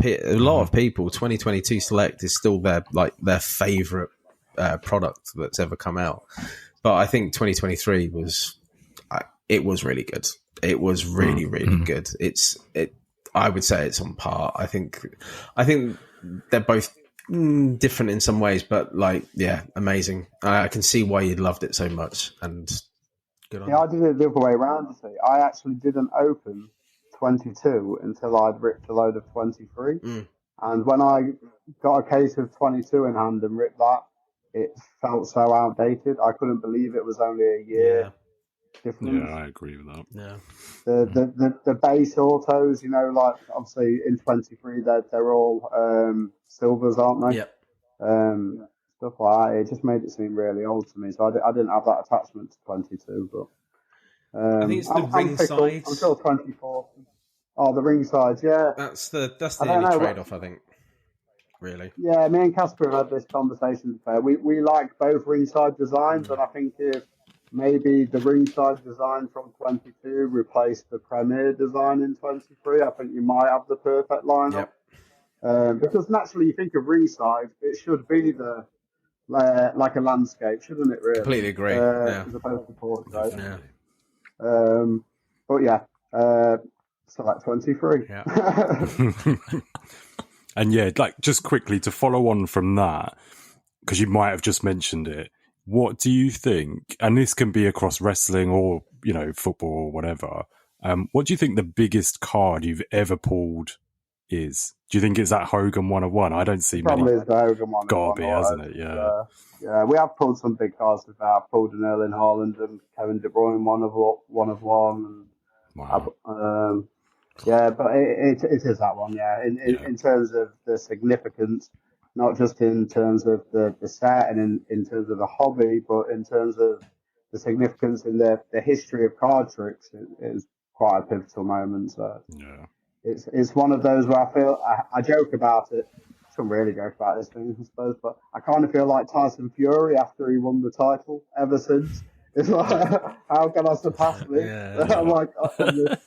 people, 2022 Select is still their favorite product that's ever come out. But I think 2023 was really good. It was really good. I would say it's on par. I think they're both different in some ways, but amazing. I can see why you loved it so much, and good on you. I did it the other way around. You see, I actually didn't open 22 until I'd ripped a load of 23, and when I got a case of 22 in hand and ripped that, it felt so outdated. I couldn't believe it was only a year difference. Yeah, I agree with that. Yeah. The base autos, like obviously in 23 they're all silvers, aren't they? Yep. Stuff like that. It just made it seem really old to me, so I didn't have that attachment to 22. But I think it's the ring sides. I'm still 24. Oh, the ring sides, yeah. That's the only trade-off, I think. Really. Yeah, me and Casper have had this conversation. We like both ringside designs, and I think if maybe the ringside design from 22 replaced the Premier design in 23, I think you might have the perfect lineup. Yep. Because naturally, you think of ringside, it should be like a landscape, shouldn't it? Really, completely agree. As opposed to portrait. Yeah. But yeah, select 23. Yeah. And yeah, like just quickly to follow on from that, because you might have just mentioned it. What do you think? And this can be across wrestling or football or whatever. What do you think the biggest card you've ever pulled is? Do you think it's that Hogan 101? I don't see Probably many. Is the Hogan 101. Gotta be, hasn't it? Yeah. Yeah, we have pulled some big cards. I've pulled an Erling Haaland and Kevin De Bruyne one of one. And Wow. yeah, but it is that one. Yeah, in terms of the significance, not just in terms of the set and in terms of the hobby, but in terms of the significance in the history of card tricks, it is quite a pivotal moment. So Yeah. it's one of those where I feel I joke about it. I shouldn't really joke about this thing, I suppose, but I kind of feel like Tyson Fury after he won the title. Ever since, it's like, how can I surpass this? Yeah. I'm like on this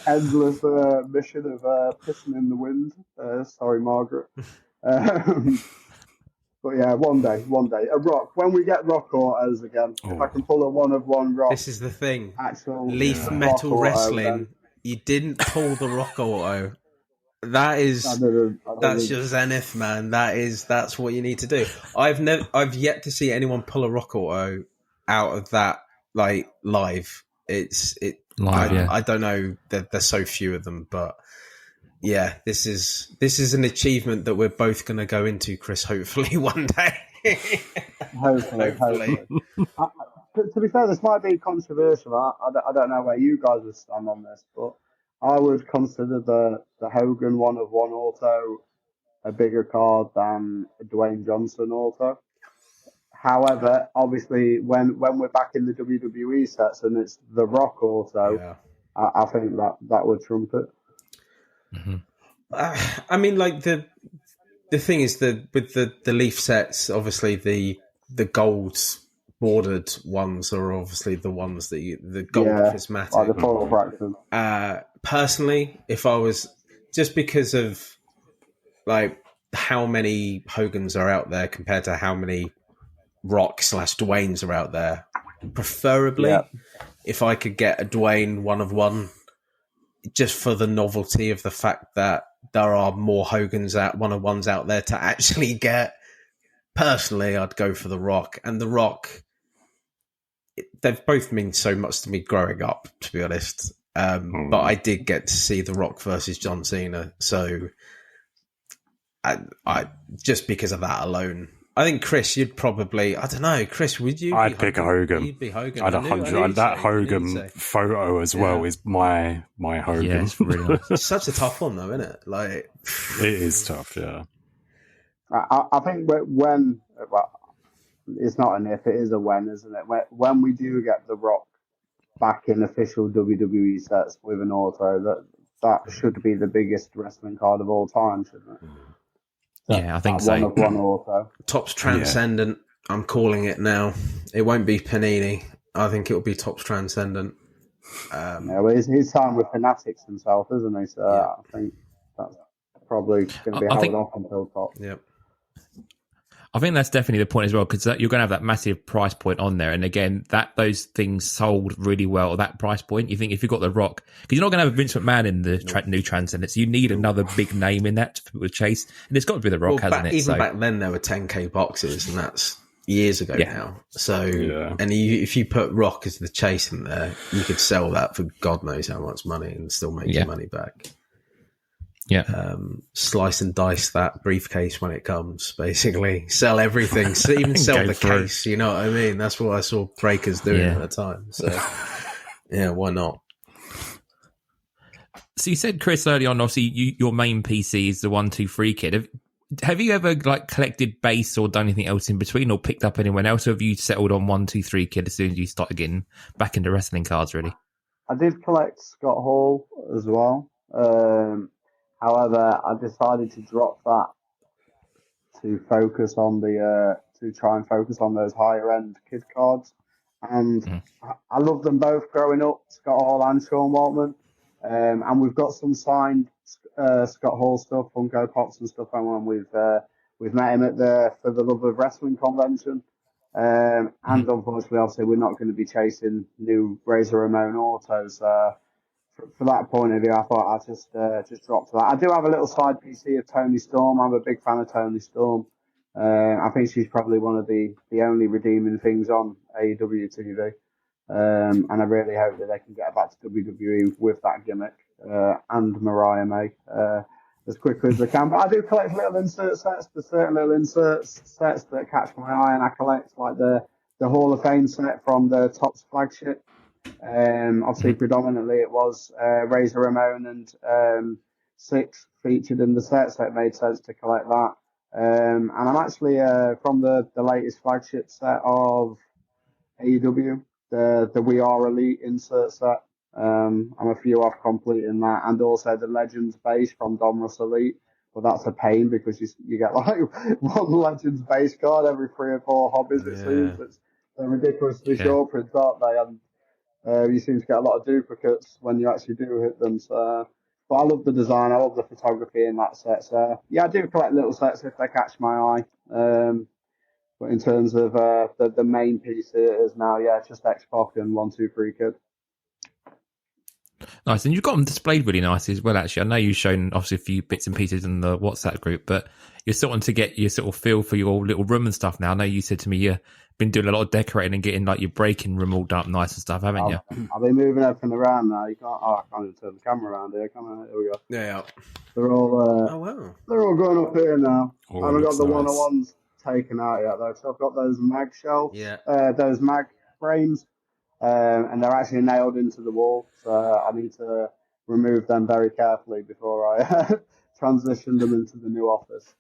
endless mission of pissing in the wind. Sorry, Margaret. But yeah, one day, a rock. When we get rock autos again, if I can pull a one of one rock. This is the thing. Actual Leaf metal wrestling. You didn't pull the rock auto. That's your zenith, man. That's what you need to do. I've yet to see anyone pull a rock auto out of that live. I don't know. There's so few of them, but yeah, this is an achievement that we're both going to go into, Chris. Hopefully one day. Hopefully. To be fair, this might be controversial. I don't know where you guys would stand on this, but I would consider the Hogan one of one auto a bigger card than a Dwayne Johnson auto. However, obviously, when we're back in the WWE sets and it's The Rock also, I think that would trump it. Mm-hmm. I mean, like the thing is that with the Leaf sets, obviously the gold bordered ones are obviously the ones that the gold prismatic. Like the foil fractions. Personally, if I was just because of like how many Hogans are out there compared to how many Rock/Dwaynes are out there, preferably if I could get a Dwayne 1 of 1, just for the novelty of the fact that there are more Hogans 1 of 1s out there to actually get. Personally, I'd go for The Rock. And The Rock, they've both meant so much to me growing up, to be honest. But I did get to see The Rock versus John Cena, so I just because of that alone. I think Chris, you'd probably, I don't know, Chris, would you? I'd pick a Hogan. You'd be Hogan. I'd 100. That Hogan photo as well is my Hogan. Yeah, it's really nice. It's such a tough one, though, isn't it? Like, it is tough, yeah. I think when, well, it's not an if, it is a when, isn't it? When we do get The Rock back in official WWE sets with an auto, that should be the biggest wrestling card of all time, shouldn't it? Yeah, I think so. 1 of 1 auto. Topps Transcendent. Yeah. I'm calling it now. It won't be Panini. I think it will be Topps Transcendent. Well, his time with Fanatics himself, isn't he? So I think that's probably going to be held off until top. Yep. I think that's definitely the point as well, because you're going to have that massive price point on there. And again, those things sold really well at that price point. You think if you've got The Rock, because you're not going to have Vince McMahon in the new Transcendence, you need another big name in that for people to chase. And it's got to be The Rock, hasn't it? Even back then, there were 10K boxes, and that's years ago now. So, and if you put Rock as the chase in there, you could sell that for God knows how much money and still make your money back. Yeah. Slice and dice that briefcase when it comes, basically. Sell everything. Even sell the case, you know what I mean? That's what I saw breakers doing at the time. So, yeah, why not? So you said, Chris, early on, obviously, your main PC is the 123 kit. Have you ever collected base or done anything else in between or picked up anyone else? Or have you settled on 123 kit as soon as you started getting back into wrestling cards, really? I did collect Scott Hall as well. However, I decided to drop that to focus on to try and focus on those higher end kid cards. And I love them both growing up, Scott Hall and Sean Waltman. And we've got some signed Scott Hall stuff, Funko Pops and stuff. And we've met him at the For the Love of Wrestling convention. And unfortunately, obviously, we're not going to be chasing new Razor Ramon autos. For that point of view, I thought I'd just drop to that. I do have a little side PC of Toni Storm. I'm a big fan of Toni Storm. I think she's probably one of the only redeeming things on AEW TV. And I really hope that they can get back to WWE with that gimmick and Mariah May as quickly as they can. But I do collect little insert sets. There's certain little insert sets that catch my eye, and I collect like the Hall of Fame set from the Topps flagship. Obviously, predominantly it was Razor Ramon and Six featured in the set, so it made sense to collect that. And I'm actually from the latest flagship set of AEW, the We Are Elite insert set. I'm a few off completing that, and also the Legends base from Dom Russ Elite. But that's a pain because you get like one Legends base card every 3 or 4 hobbies. It seems they're ridiculously short prints, aren't they? And you seem to get a lot of duplicates when you actually do hit them. So, but I love the design. I love the photography in that set. So, yeah, I do collect little sets if they catch my eye. But in terms of the main piece, it is now, just X-Pac and 123 Kid. Nice. And you've got them displayed really nicely as well, actually. I know you've shown, obviously, a few bits and pieces in the WhatsApp group, but you're starting to get your sort of feel for your little room and stuff now. I know you said to me you've been doing a lot of decorating and getting like your breaking room all done up nice and stuff, haven't you? I've been moving everything around now. I can't even turn the camera around here, can I? Here we go. Yeah. They're all they're all going up here now. Oh, I haven't got the 101s taken out yet though. So I've got those mag shelves, those mag frames, and they're actually nailed into the wall. So I need to remove them very carefully before I transition them into the new office.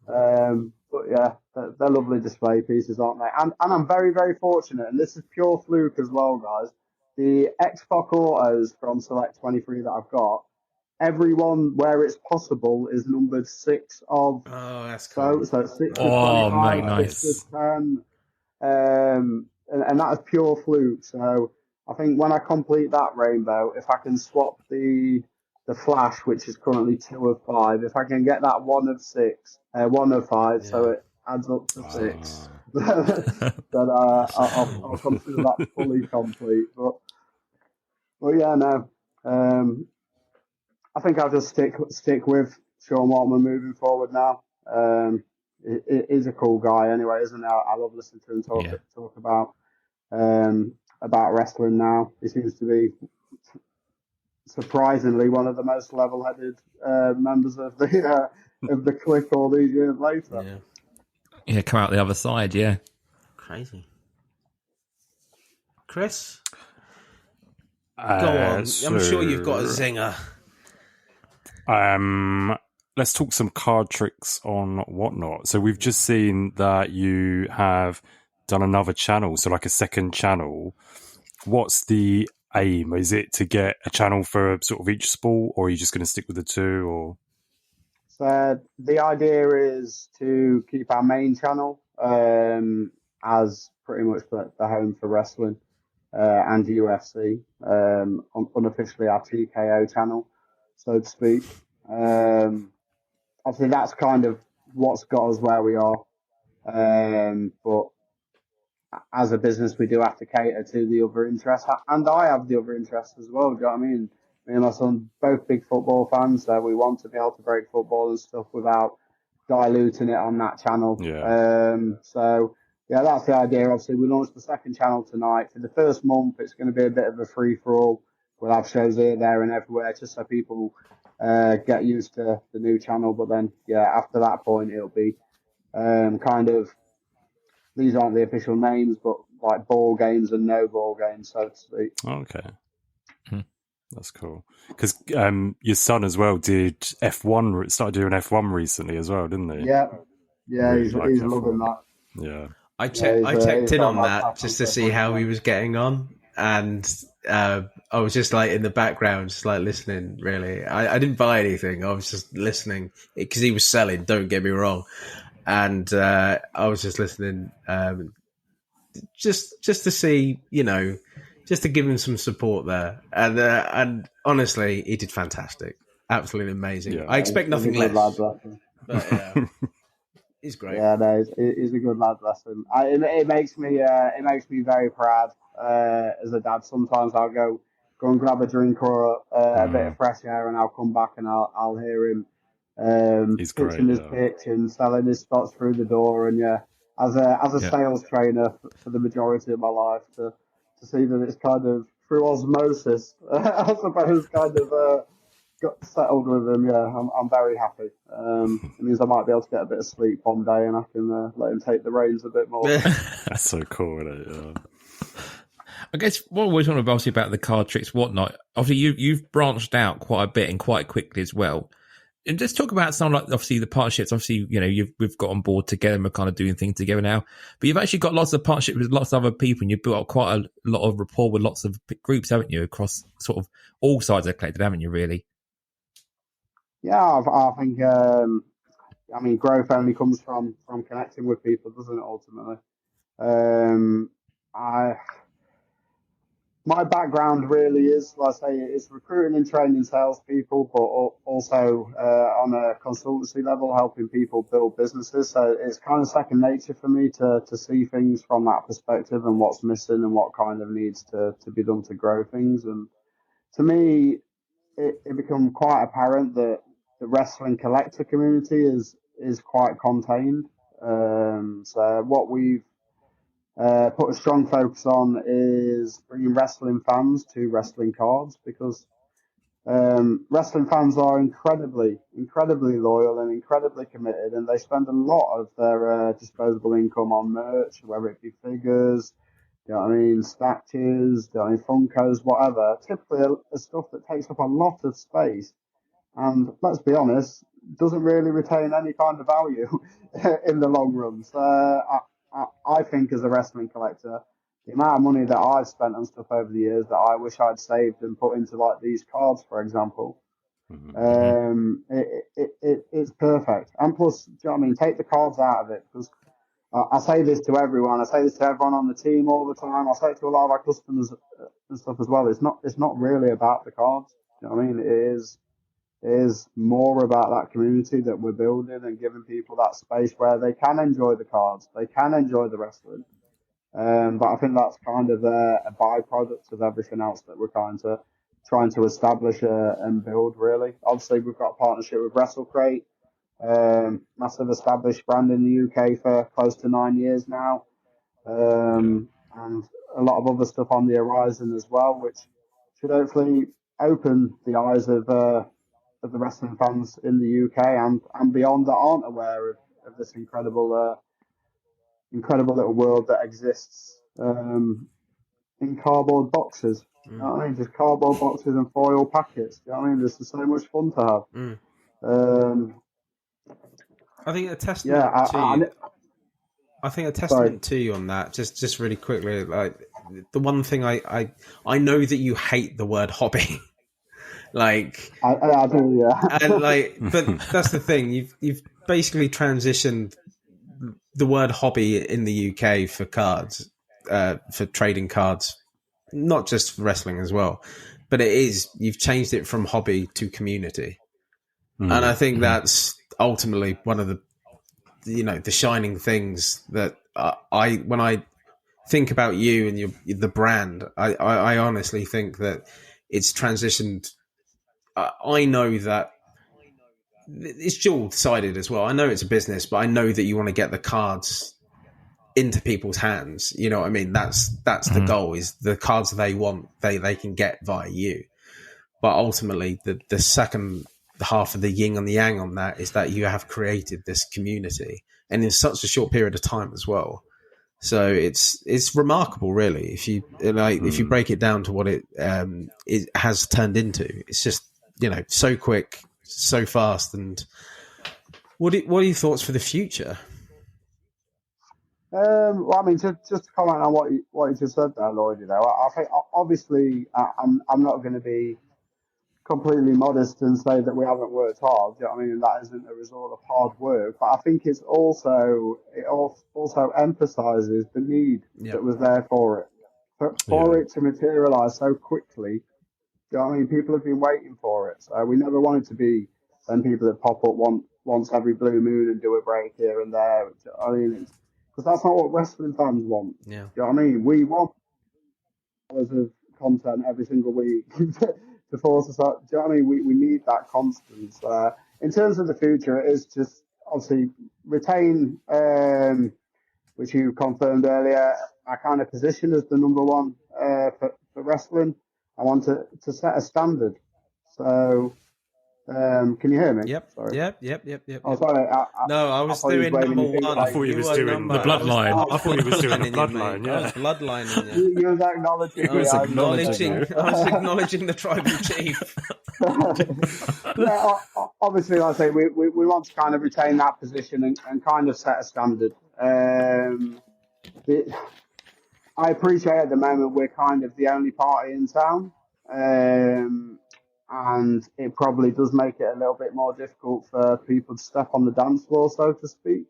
But yeah, they're lovely display pieces, aren't they? And I'm very, very fortunate, and this is pure fluke as well, guys. The Xbox Autos from Select 23 that I've got, everyone where it's possible is numbered 6 of. Oh, that's cool. So 6 of Oh, 25, mate, nice. 6 of 10. And that is pure fluke. So I think when I complete that rainbow, if I can swap the flash, which is currently 2 of 5, if I can get that 1 of 6, 1 of 5, so it adds up to 6, then I'll consider that fully complete. But yeah, no. I think I'll just stick with Sean Waltman moving forward now. He's a cool guy anyway, isn't he? I love listening to him talk about wrestling now. He seems to be surprisingly one of the most level-headed members of the clique all these years later. Yeah, come out the other side, yeah. Crazy. Chris? Go on. I'm sure you've got a zinger. Let's talk some card tricks on Whatnot. So we've just seen that you have done another channel, so like a second channel. What's the aim? Is it to get a channel for sort of each sport, or are you just going to stick with the 2? Or so the idea is to keep our main channel as pretty much the home for wrestling and UFC, unofficially our TKO channel, so to speak. Obviously, that's kind of what's got us where we are. But as a business, we do have to cater to the other interests, and I have the other interests as well. Do you know what I mean? Me and my son, both big football fans, so we want to be able to break football and stuff without diluting it on that channel. So yeah, that's the idea. Obviously, we launched the second channel tonight. For the first month, it's going to be a bit of a free-for-all. We'll have shows here, there, and everywhere, just so people get used to the new channel. But then, yeah, after that point, it'll be kind of, these aren't the official names, but like ball games and no ball games, so to speak. Okay. That's cool. Because your son as well did F1, started doing F1 recently as well, didn't he? Yeah, Really he's like loving that. Yeah. I checked in on that just to see how he was. was getting on, and I was just like in the background, just like listening. Really, I didn't buy anything. I was just listening because he was selling. Don't get me wrong, and I was just listening, just to see, just to give him some support there. And honestly, he did fantastic, absolutely amazing. Yeah. I expect nothing less. But yeah. He's great. Yeah, no, he's a good lad. Wrestling. It makes me very proud as a dad. Sometimes I'll go and grab a drink or a bit of fresh air, and I'll come back and I'll hear him pitching his pitch and selling his spots through the door. And yeah, as a sales trainer for the majority of my life, to see that it's kind of through osmosis, I suppose, kind of. Got settled with him, yeah. I'm very happy. It means I might be able to get a bit of sleep one day, and I can let him take the reins a bit more. That's so cool, isn't it? Yeah. I guess what we're talking about, obviously, about the card tricks, whatnot. Obviously, you've branched out quite a bit and quite quickly as well. And just talk about some, like, obviously the partnerships. Obviously, we've got on board together and we're kind of doing things together now. But you've actually got lots of partnerships with lots of other people, and you've built up quite a lot of rapport with lots of groups, haven't you? Across sort of all sides of Collected, haven't you? Really. Yeah, I think. Growth only comes from connecting with people, doesn't it? Ultimately, my background really is, like I say, it's recruiting and training salespeople, but also on a consultancy level, helping people build businesses. So it's kind of second nature for me to see things from that perspective and what's missing and what kind of needs to be done to grow things. And to me, it become quite apparent that the wrestling collector community is quite contained. So what we've put a strong focus on is bringing wrestling fans to wrestling cards, because wrestling fans are incredibly loyal and incredibly committed, and they spend a lot of their disposable income on merch, whether it be figures, statues, Funkos, whatever. Typically, stuff that takes up a lot of space. And let's be honest, doesn't really retain any kind of value in the long run. So I think as a wrestling collector, the amount of money that I've spent on stuff over the years that I wish I'd saved and put into like these cards, for example, it's perfect. And plus, do you know what I mean? Take the cards out of it, because I say this to everyone. I say this to everyone on the team all the time. I say it to a lot of our customers and stuff as well. It's not really about the cards. Do you know what I mean? It is more about that community that we're building and giving people that space where they can enjoy the cards, they can enjoy the wrestling. But I think that's kind of a byproduct of everything else that we're trying to establish and build. Really, obviously we've got a partnership with WrestleCrate. Massive established brand in the UK for close to 9 years now, and a lot of other stuff on the horizon as well, which should hopefully open the eyes of the wrestling fans in the UK and beyond that aren't aware of this incredible little world that exists in cardboard boxes. You know what I mean? Just cardboard boxes and foil packets. You know what I mean? This is so much fun to have. I think a testament to you on that, just really quickly, like the one thing I know that you hate the word hobby. Like I do, yeah. And like, but that's the thing. You've basically transitioned the word hobby in the UK for cards, for trading cards, not just for wrestling as well, but you've changed it from hobby to community. And I think that's ultimately one of the shining things that when I think about you and the brand, I honestly think that it's transitioned. I know that it's dual-sided as well. I know it's a business, but I know that you want to get the cards into people's hands. You know what I mean? That's the goal, is the cards they want, they can get via you. But ultimately, the second half of the yin and the yang on that is that you have created this community, and in such a short period of time as well. So it's remarkable, really. If you break it down to what it has turned into, it's just so quick, so fast. And what are your thoughts for the future? Well, I mean, just to comment on what you just said there, Lloydy. Though I think obviously I'm not going to be completely modest and say that we haven't worked hard. You know what I mean? That isn't a result of hard work, but I think it also emphasises the need that was there for it to materialise so quickly. You know what I mean? People have been waiting for it, so we never wanted to be them people that pop up once every blue moon and do a break here and there. I mean, because that's not what wrestling fans want. Yeah. You know what I mean? We want hours of content every single week to force us up. Do you know what I mean? We need that constant. In terms of the future, it is just obviously retain, which you confirmed earlier, our kind of position as the number one for wrestling. I want to set a standard. So, can you hear me? Yep. Sorry. Yep. Oh, sorry. I was doing number one. I thought he was doing the bloodline. I thought he was doing the bloodline. I was bloodlining you. You was acknowledging. I was acknowledging the tribal chief. Yeah, obviously, like I say, we want to kind of retain that position and kind of set a standard. I appreciate at the moment we're kind of the only party in town, and it probably does make it a little bit more difficult for people to step on the dance floor, so to speak.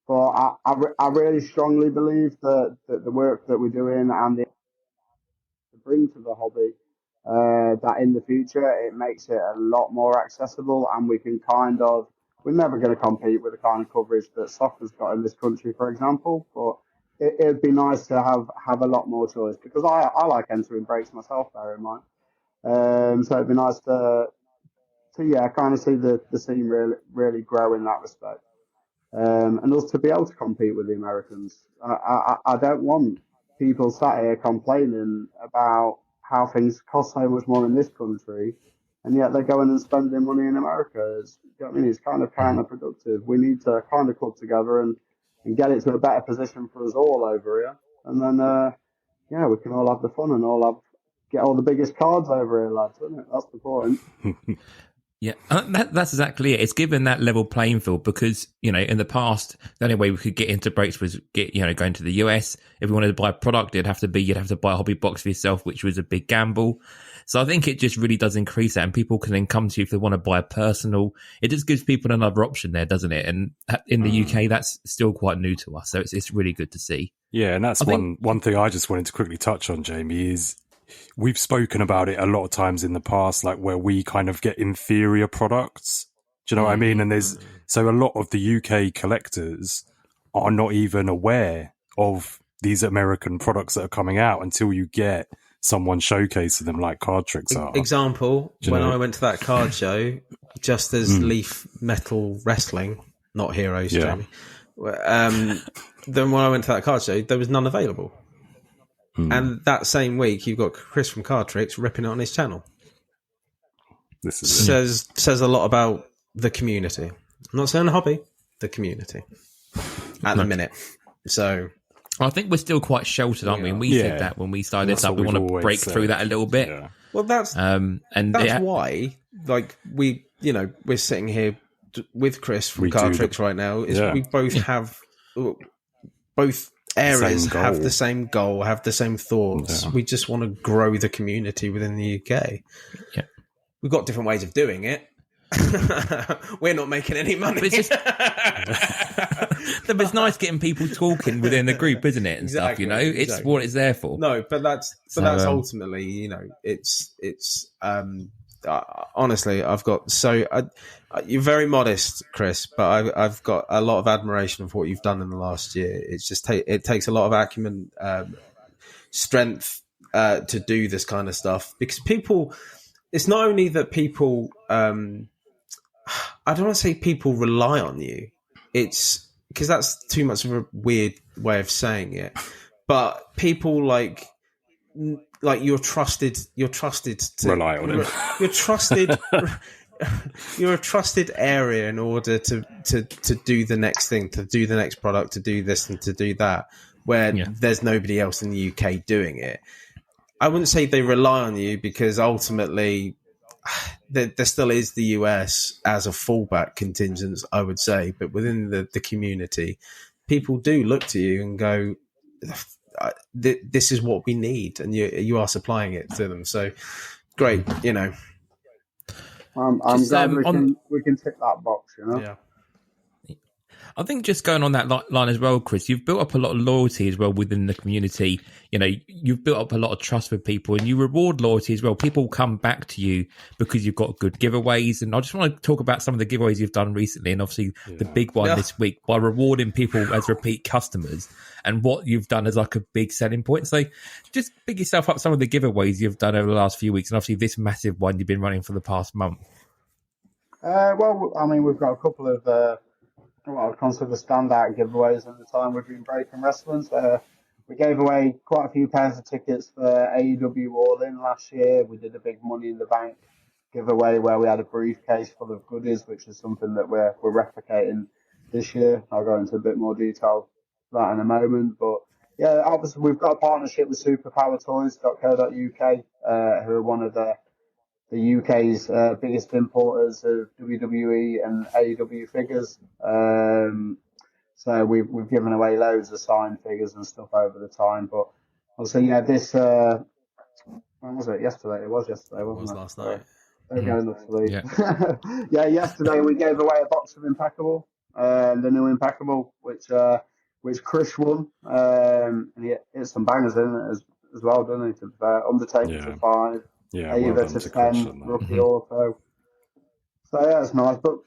But I really strongly believe that the work that we're doing and the to bring to the hobby, that in the future it makes it a lot more accessible, and we can we're never going to compete with the kind of coverage that soccer's got in this country, for example, but it'd be nice to have a lot more choice, because I like entering breaks myself, bear in mind. So it'd be nice to kind of see the scene really grow in that respect. And us to be able to compete with the Americans. I don't want people sat here complaining about how things cost so much more in this country, and yet they're going and spending money in America. You know what I mean? It's kind of counterproductive. We need to kind of club together and get it to a better position for us all over here. And then, we can all have the fun and get all the biggest cards over here, lads, isn't it? That's the point. Yeah, that's exactly it. It's given that level playing field because, in the past, the only way we could get into brakes was going to the US. If we wanted to buy a product, you'd have to buy a hobby box for yourself, which was a big gamble. So I think it just really does increase that, and people can then come to you if they want to buy a personal. It just gives people another option there, doesn't it? And in the UK, that's still quite new to us. So it's really good to see. Yeah, and that's one thing I just wanted to quickly touch on, Jamie, is we've spoken about it a lot of times in the past, like where we kind of get inferior products. Do you know what I mean? And so a lot of the UK collectors are not even aware of these American products that are coming out until you get someone showcasing them like Cardtricks are. Example, when I went to that card show, just as Leaf Metal Wrestling, not Heroes, Jamie, then when I went to that card show, there was none available. And that same week, you've got Chris from Cardtricks ripping it on his channel. This is says a lot about the community. I'm not saying the hobby, the community at the minute. So I think we're still quite sheltered, aren't we? And we said that when we started this up, we want to break through that a little bit. Yeah. Well, that's why, like, we're sitting here with Chris from Cardtricks right now. We both have both areas have the same goal, have the same thoughts. We just want to grow the community within the UK. Yeah, we've got different ways of doing it. We're not making any money. But it's nice getting people talking within the group, isn't it? And stuff, it's what it's there for. No, but that's ultimately, it's honestly, I've got you're very modest, Chris, but I've got a lot of admiration for what you've done in the last year. It's just it takes a lot of acumen, strength to do this kind of stuff, because people. It's not only that people. I don't want to say people rely on you. It's because that's too much of a weird way of saying it. But people like you're trusted. You're trusted to rely on him. You're trusted. You're a trusted area in order to do the next thing, to do the next product, to do this and to do that, where there's nobody else in the UK doing it. I wouldn't say they rely on you, because ultimately there still is the US as a fallback contingent, I would say. But within the community, people do look to you and go, this is what we need, and you are supplying it to them. So great, I'm glad we can tick that box, Yeah. I think just going on that line as well, Chris, you've built up a lot of loyalty as well within the community. You've built up a lot of trust with people, and you reward loyalty as well. People come back to you because you've got good giveaways. And I just want to talk about some of the giveaways you've done recently, and obviously the big one this week, by rewarding people as repeat customers, and what you've done as like a big selling point. So just big yourself up some of the giveaways you've done over the last few weeks, and obviously this massive one you've been running for the past month. Well, I mean, we've got a couple of what I would consider standout giveaways at the time we've been breaking wrestling. So we gave away quite a few pairs of tickets for AEW All In last year. We did a big Money in the Bank giveaway where we had a briefcase full of goodies, which is something that we're replicating this year. I'll go into a bit more detail for that in a moment. But yeah, obviously we've got a partnership with superpowertoys.co.uk, who are one of the UK's biggest importers of WWE and AEW figures. So we've given away loads of signed figures and stuff over the time. But obviously, this when was it? Yesterday. It was yesterday, wasn't it? It was last night. Don't go enough sleep. Yeah, yesterday we gave away a box of Impeccable, the new Impeccable, which Chris won. And he hit some bangers in it as well, didn't he? Undertaker to 5. Yeah, Ava to 10, Rookie Auto. So yeah, it's nice. But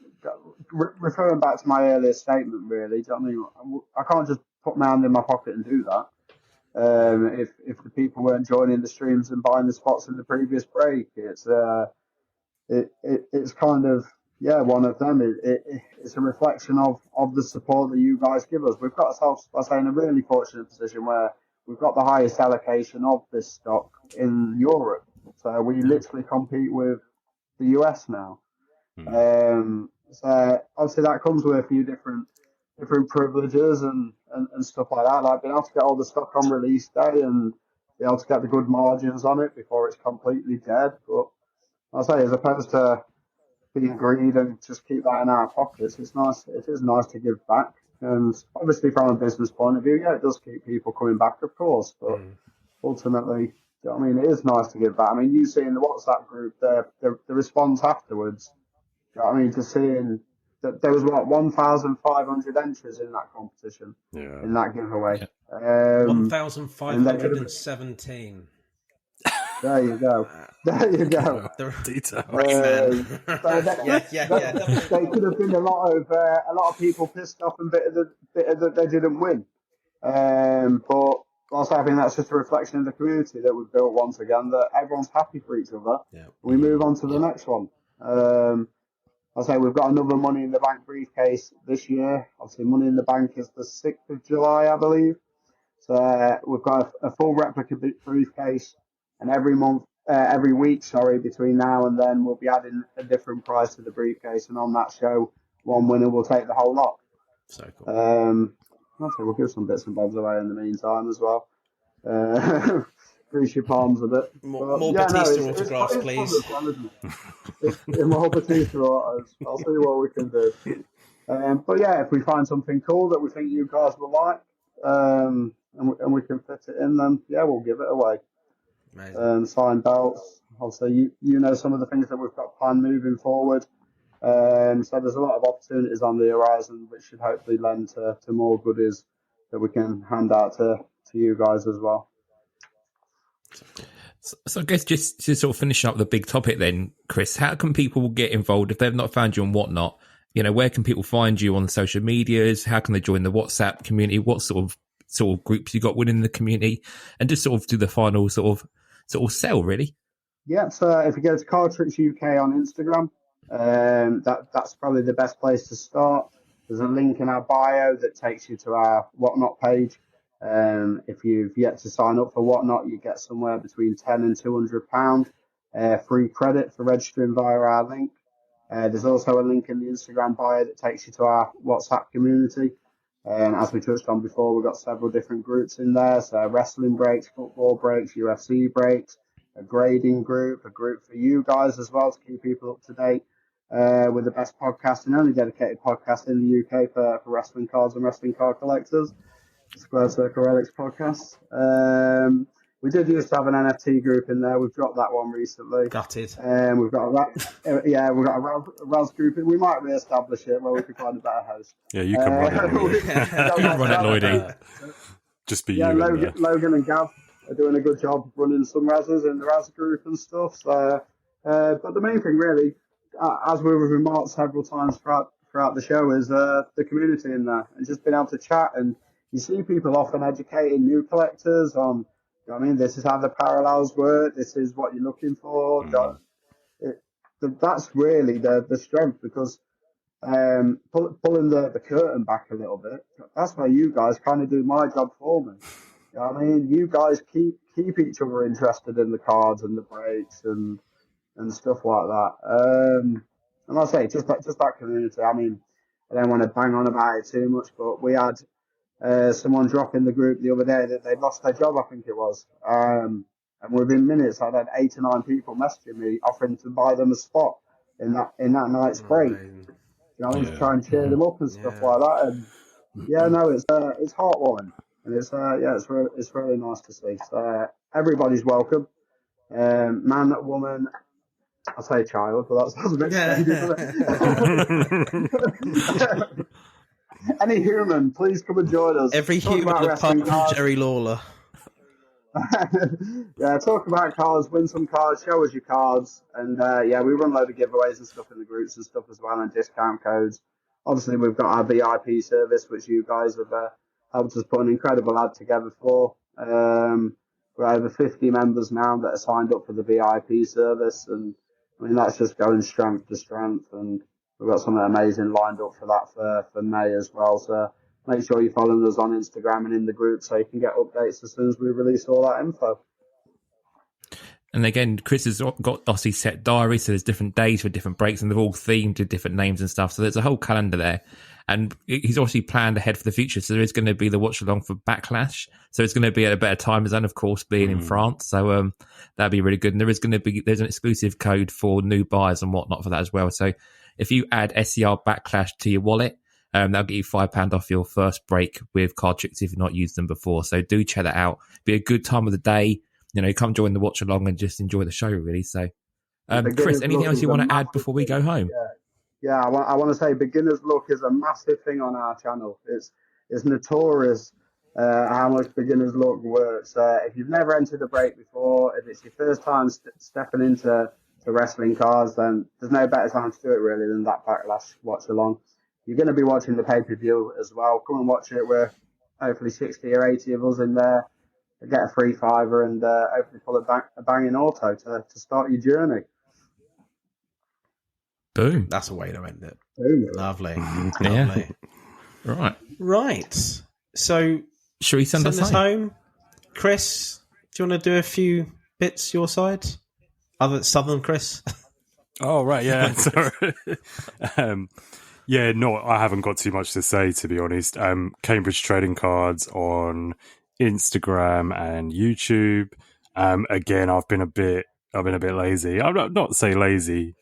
referring back to my earlier statement, really, do you know what I mean? I can't just put my hand in my pocket and do that. If the people weren't joining the streams and buying the spots in the previous break, it's kind of one of them. It's a reflection of the support that you guys give us. We've got ourselves, I say, in a really fortunate position where we've got the highest allocation of this stock in Europe. So we literally compete with the US now. So obviously that comes with a few different privileges and stuff like that. Like being able to get all the stock on release day and be able to get the good margins on it before it's completely dead. But I'll say, as opposed to being greedy and just keep that in our pockets. It's nice. It is nice to give back, and obviously from a business point of view, yeah, it does keep people coming back, of course. But ultimately, I mean, it is nice to give back. I mean, you see in the WhatsApp group the response afterwards. I mean, just seeing that there was 1,500 entries in that competition, in that giveaway. 1,517. There you go. There you go. Detail. They could have been a lot of people pissed off and bitter that they didn't win. But also, I think that's just a reflection of the community that we've built once again. That everyone's happy for each other. Yeah. We move on to the next one. I'll say we've got another Money in the Bank briefcase this year. Obviously, Money in the Bank is the 6th of July, I believe. So we've got a full replica briefcase, and every week, between now and then, we'll be adding a different prize to the briefcase, and on that show, one winner will take the whole lot. So cool. Also, we'll give some bits and bobs away in the meantime as well. Grease your palms a bit. More Batista autographs, please. More Batista autos. I'll see what we can do. But yeah, if we find something cool that we think you guys will like, and we can fit it in, then yeah, we'll give it away. Signed belts. Also, you know some of the things that we've got planned moving forward. So there's a lot of opportunities on the horizon, which should hopefully lend to more goodies that we can hand out to you guys as well. So I guess just to sort of finish up the big topic then, Chris, how can people get involved if they've not found you on Whatnot? You know, where can people find you on the social medias? How can they join the WhatsApp community? What sort of groups you got within the community? And just sort of do the final sort of sell, really. Yeah, so if you go to Cardtricks UK on Instagram, that's probably the best place to start. There's a link in our bio that takes you to our Whatnot page. If you've yet to sign up for Whatnot, you get somewhere between £10 and £200 free credit for registering via our link. There's also a link in the Instagram bio that takes you to our WhatsApp community. As we touched on before, we've got several different groups in there. So wrestling breaks, football breaks, UFC breaks, a grading group, a group for you guys as well to keep people up to date with the best podcast and only dedicated podcast in the UK for wrestling cards and wrestling card collectors. Square Circle Relics podcast. We did used to have an NFT group in there. We've dropped that one recently. Gutted. We've got a Raz group. We might re-establish it where we can find a better host. Yeah, you can run it. You can run it, Lloydy. Just be you. Logan and Gav are doing a good job running some Razes in the Raz group and stuff. So, but the main thing really, as we've remarked several times throughout the show, is the community in there and just being able to chat. And you see people often educating new collectors on, you know what I mean, this is how the parallels work, this is what you're looking for. That's really the strength, because pulling the curtain back a little bit, that's why you guys kind of do my job for me. You know what I mean? You guys keep each other interested in the cards and the breaks and stuff like that. And I say, just that community. I mean, I don't want to bang on about it too much, but we had someone drop in the group the other day that they'd lost their job, I think it was. And within minutes, I'd had 8 or 9 people messaging me offering to buy them a spot in that night's break. You know, to try and cheer them up and stuff like that. And it's heartwarming, and it's really nice to see. So everybody's welcome, man, woman. I say child, but that's a bit strange, isn't it? Any human, please come and join us. Every human apart from Jerry Lawler. Yeah, talk about cards, win some cards, show us your cards, and we run a load of giveaways and stuff in the groups and stuff as well, and discount codes. Obviously, we've got our VIP service, which you guys have helped us put an incredible ad together for. We're over 50 members now that are signed up for the VIP service, and I mean that's just going strength to strength, and we've got something amazing lined up for that for May as well. So make sure you're following us on Instagram and in the group so you can get updates as soon as we release all that info. And again, Chris has got Aussie set diaries, so there's different days for different breaks, and they're all themed to different names and stuff. So there's a whole calendar there. And he's obviously planned ahead for the future. So there is going to be the watch along for Backlash. So it's going to be at a better time zone, of course, being in France. So that'd be really good. And there's an exclusive code for new buyers and whatnot for that as well. So if you add SCR Backlash to your wallet, that'll get you £5 off your first break with Cardtricks if you've not used them before. So do check that out. Be a good time of the day. Come join the watch along and just enjoy the show, really. So, Chris, anything else you want to add before we go home? Yeah, I want to say beginner's luck is a massive thing on our channel. It's notorious how much beginner's luck works. If you've never entered a break before, if it's your first time stepping into wrestling cards, then there's no better time to do it really than that Backlash watch along. You're going to be watching the pay-per-view as well. Come and watch it. We're hopefully 60 or 80 of us in there. Get a free fiver and hopefully pull a banging auto to start your journey. Boom. That's a way to end it. Boom. Lovely. Yeah. Right. So, should we send us home? Chris, do you want to do a few bits your side? Other Southern Chris? Oh, right, yeah. Sorry. I haven't got too much to say, to be honest. Cambridge Trading Cards on Instagram and YouTube. Again, I've been a bit lazy. I'm not to say lazy.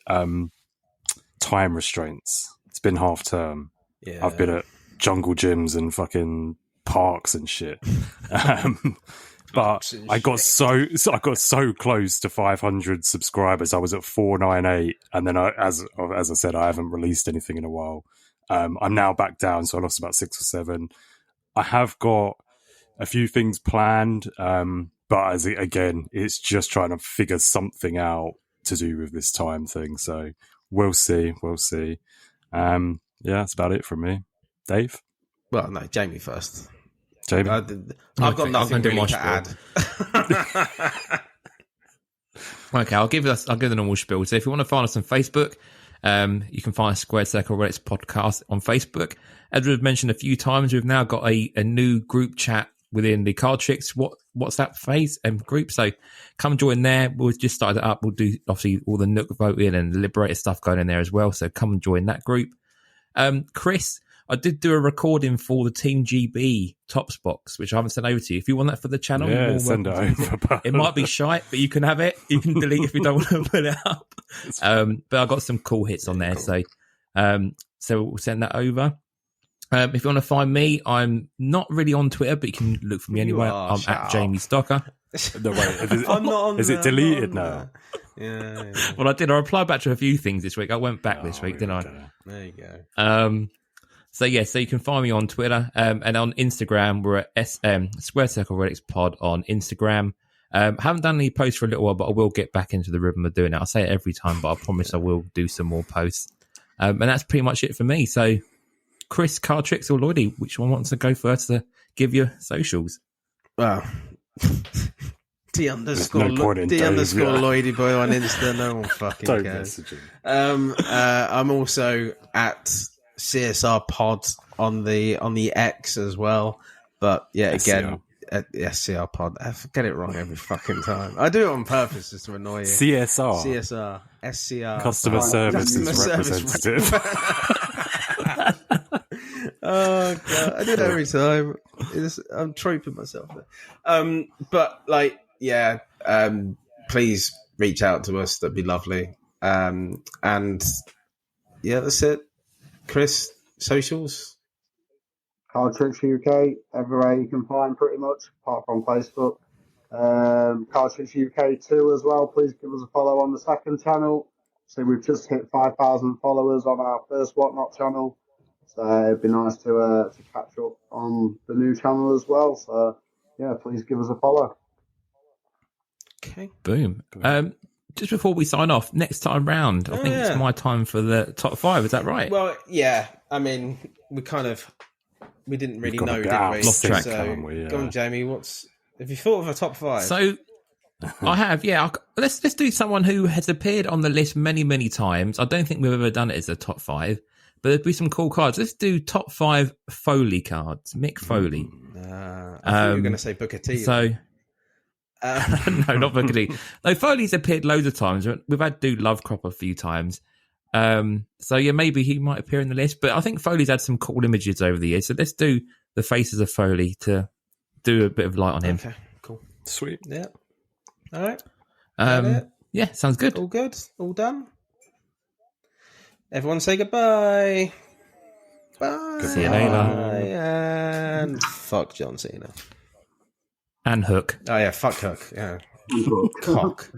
Time restraints. It's been half term. Yeah. I've been at jungle gyms and fucking parks and shit. But I got so close to 500 subscribers. I was at 498, and then as I said, I haven't released anything in a while. I'm now back down, so I lost about 6 or 7. I have got a few things planned, but again, it's just trying to figure something out to do with this time thing. So we'll see. That's about it from me. Dave? Well, no, Jamie first. Jamie? I've got nothing really to add. Okay, I'll give the normal spiel. So if you want to find us on Facebook, you can find Squared Circle Relics Podcast on Facebook. As we've mentioned a few times, we've now got a new group chat within the Cardtricks WhatsApp phase and group. So come join there. We'll just start it up. We'll do obviously all the Nook voting and the Liberator stuff going in there as well. So come and join that group. Chris, I did do a recording for the Team GB Tops box, which I haven't sent over to you. If you want that for the channel, yeah, send it over. It might be shite, but you can have it. You can delete if you don't want to put it up. But I got some cool hits on there, so we'll send that over. If you want to find me, I'm not really on Twitter, but you can look for me anywhere. I'm at Jamie Stocker. No, wait, I'm not on is it deleted now? Yeah. Well, I did. I replied back to a few things this week. I went back this week, didn't I? There you go. So you can find me on Twitter and on Instagram. We're at Square Circle Relics Pod on Instagram. Haven't done any posts for a little while, but I will get back into the rhythm of doing it. I say it every time, but I promise I will do some more posts. And that's pretty much it for me. So, Chris, Cardtricks, or Lloydy, which one wants to go first to give your socials? Well, D underscore Lloydy boy on Insta. No one fucking cares. I'm also at CSR Pod on the X as well. But yeah, again, SCR Pod. I get it wrong every fucking time. I do it on purpose just to annoy you. CSR. SCR. Customer Services Representative. Oh god, I do it every time. I'm troping myself there. But please reach out to us. That'd be lovely. And yeah, that's it. Chris, socials? Cardtricks UK, everywhere you can find pretty much, apart from Facebook. Cardtricks UK 2 as well. Please give us a follow on the second channel. So we've just hit 5,000 followers on our first Whatnot channel. So it'd be nice to catch up on the new channel as well. So yeah, please give us a follow. Okay, boom. Just before we sign off, next time round, I think it's my time for the top 5. Is that right? Well, yeah. I mean, we didn't really know, did we? Lost track, so, go on, Jamie. Have you thought of a top 5? So I have, yeah. Let's do someone who has appeared on the list many, many times. I don't think we've ever done it as a top 5, but there'd be some cool cards. Let's do top 5 Foley cards. Mick Foley. I thought you were going to say Booker T. So. No, not Booker T. No, Foley's appeared loads of times. We've had Dude Lovecrop a few times. So yeah, maybe he might appear in the list. But I think Foley's had some cool images over the years, so let's do the faces of Foley to do a bit of light on him. Okay, cool. Sweet. Yeah. All right. Yeah, sounds good. All good. All done. Everyone say goodbye. Bye. See you later. And fuck John Cena. And Hook. Oh yeah, fuck Hook. Yeah. Cock.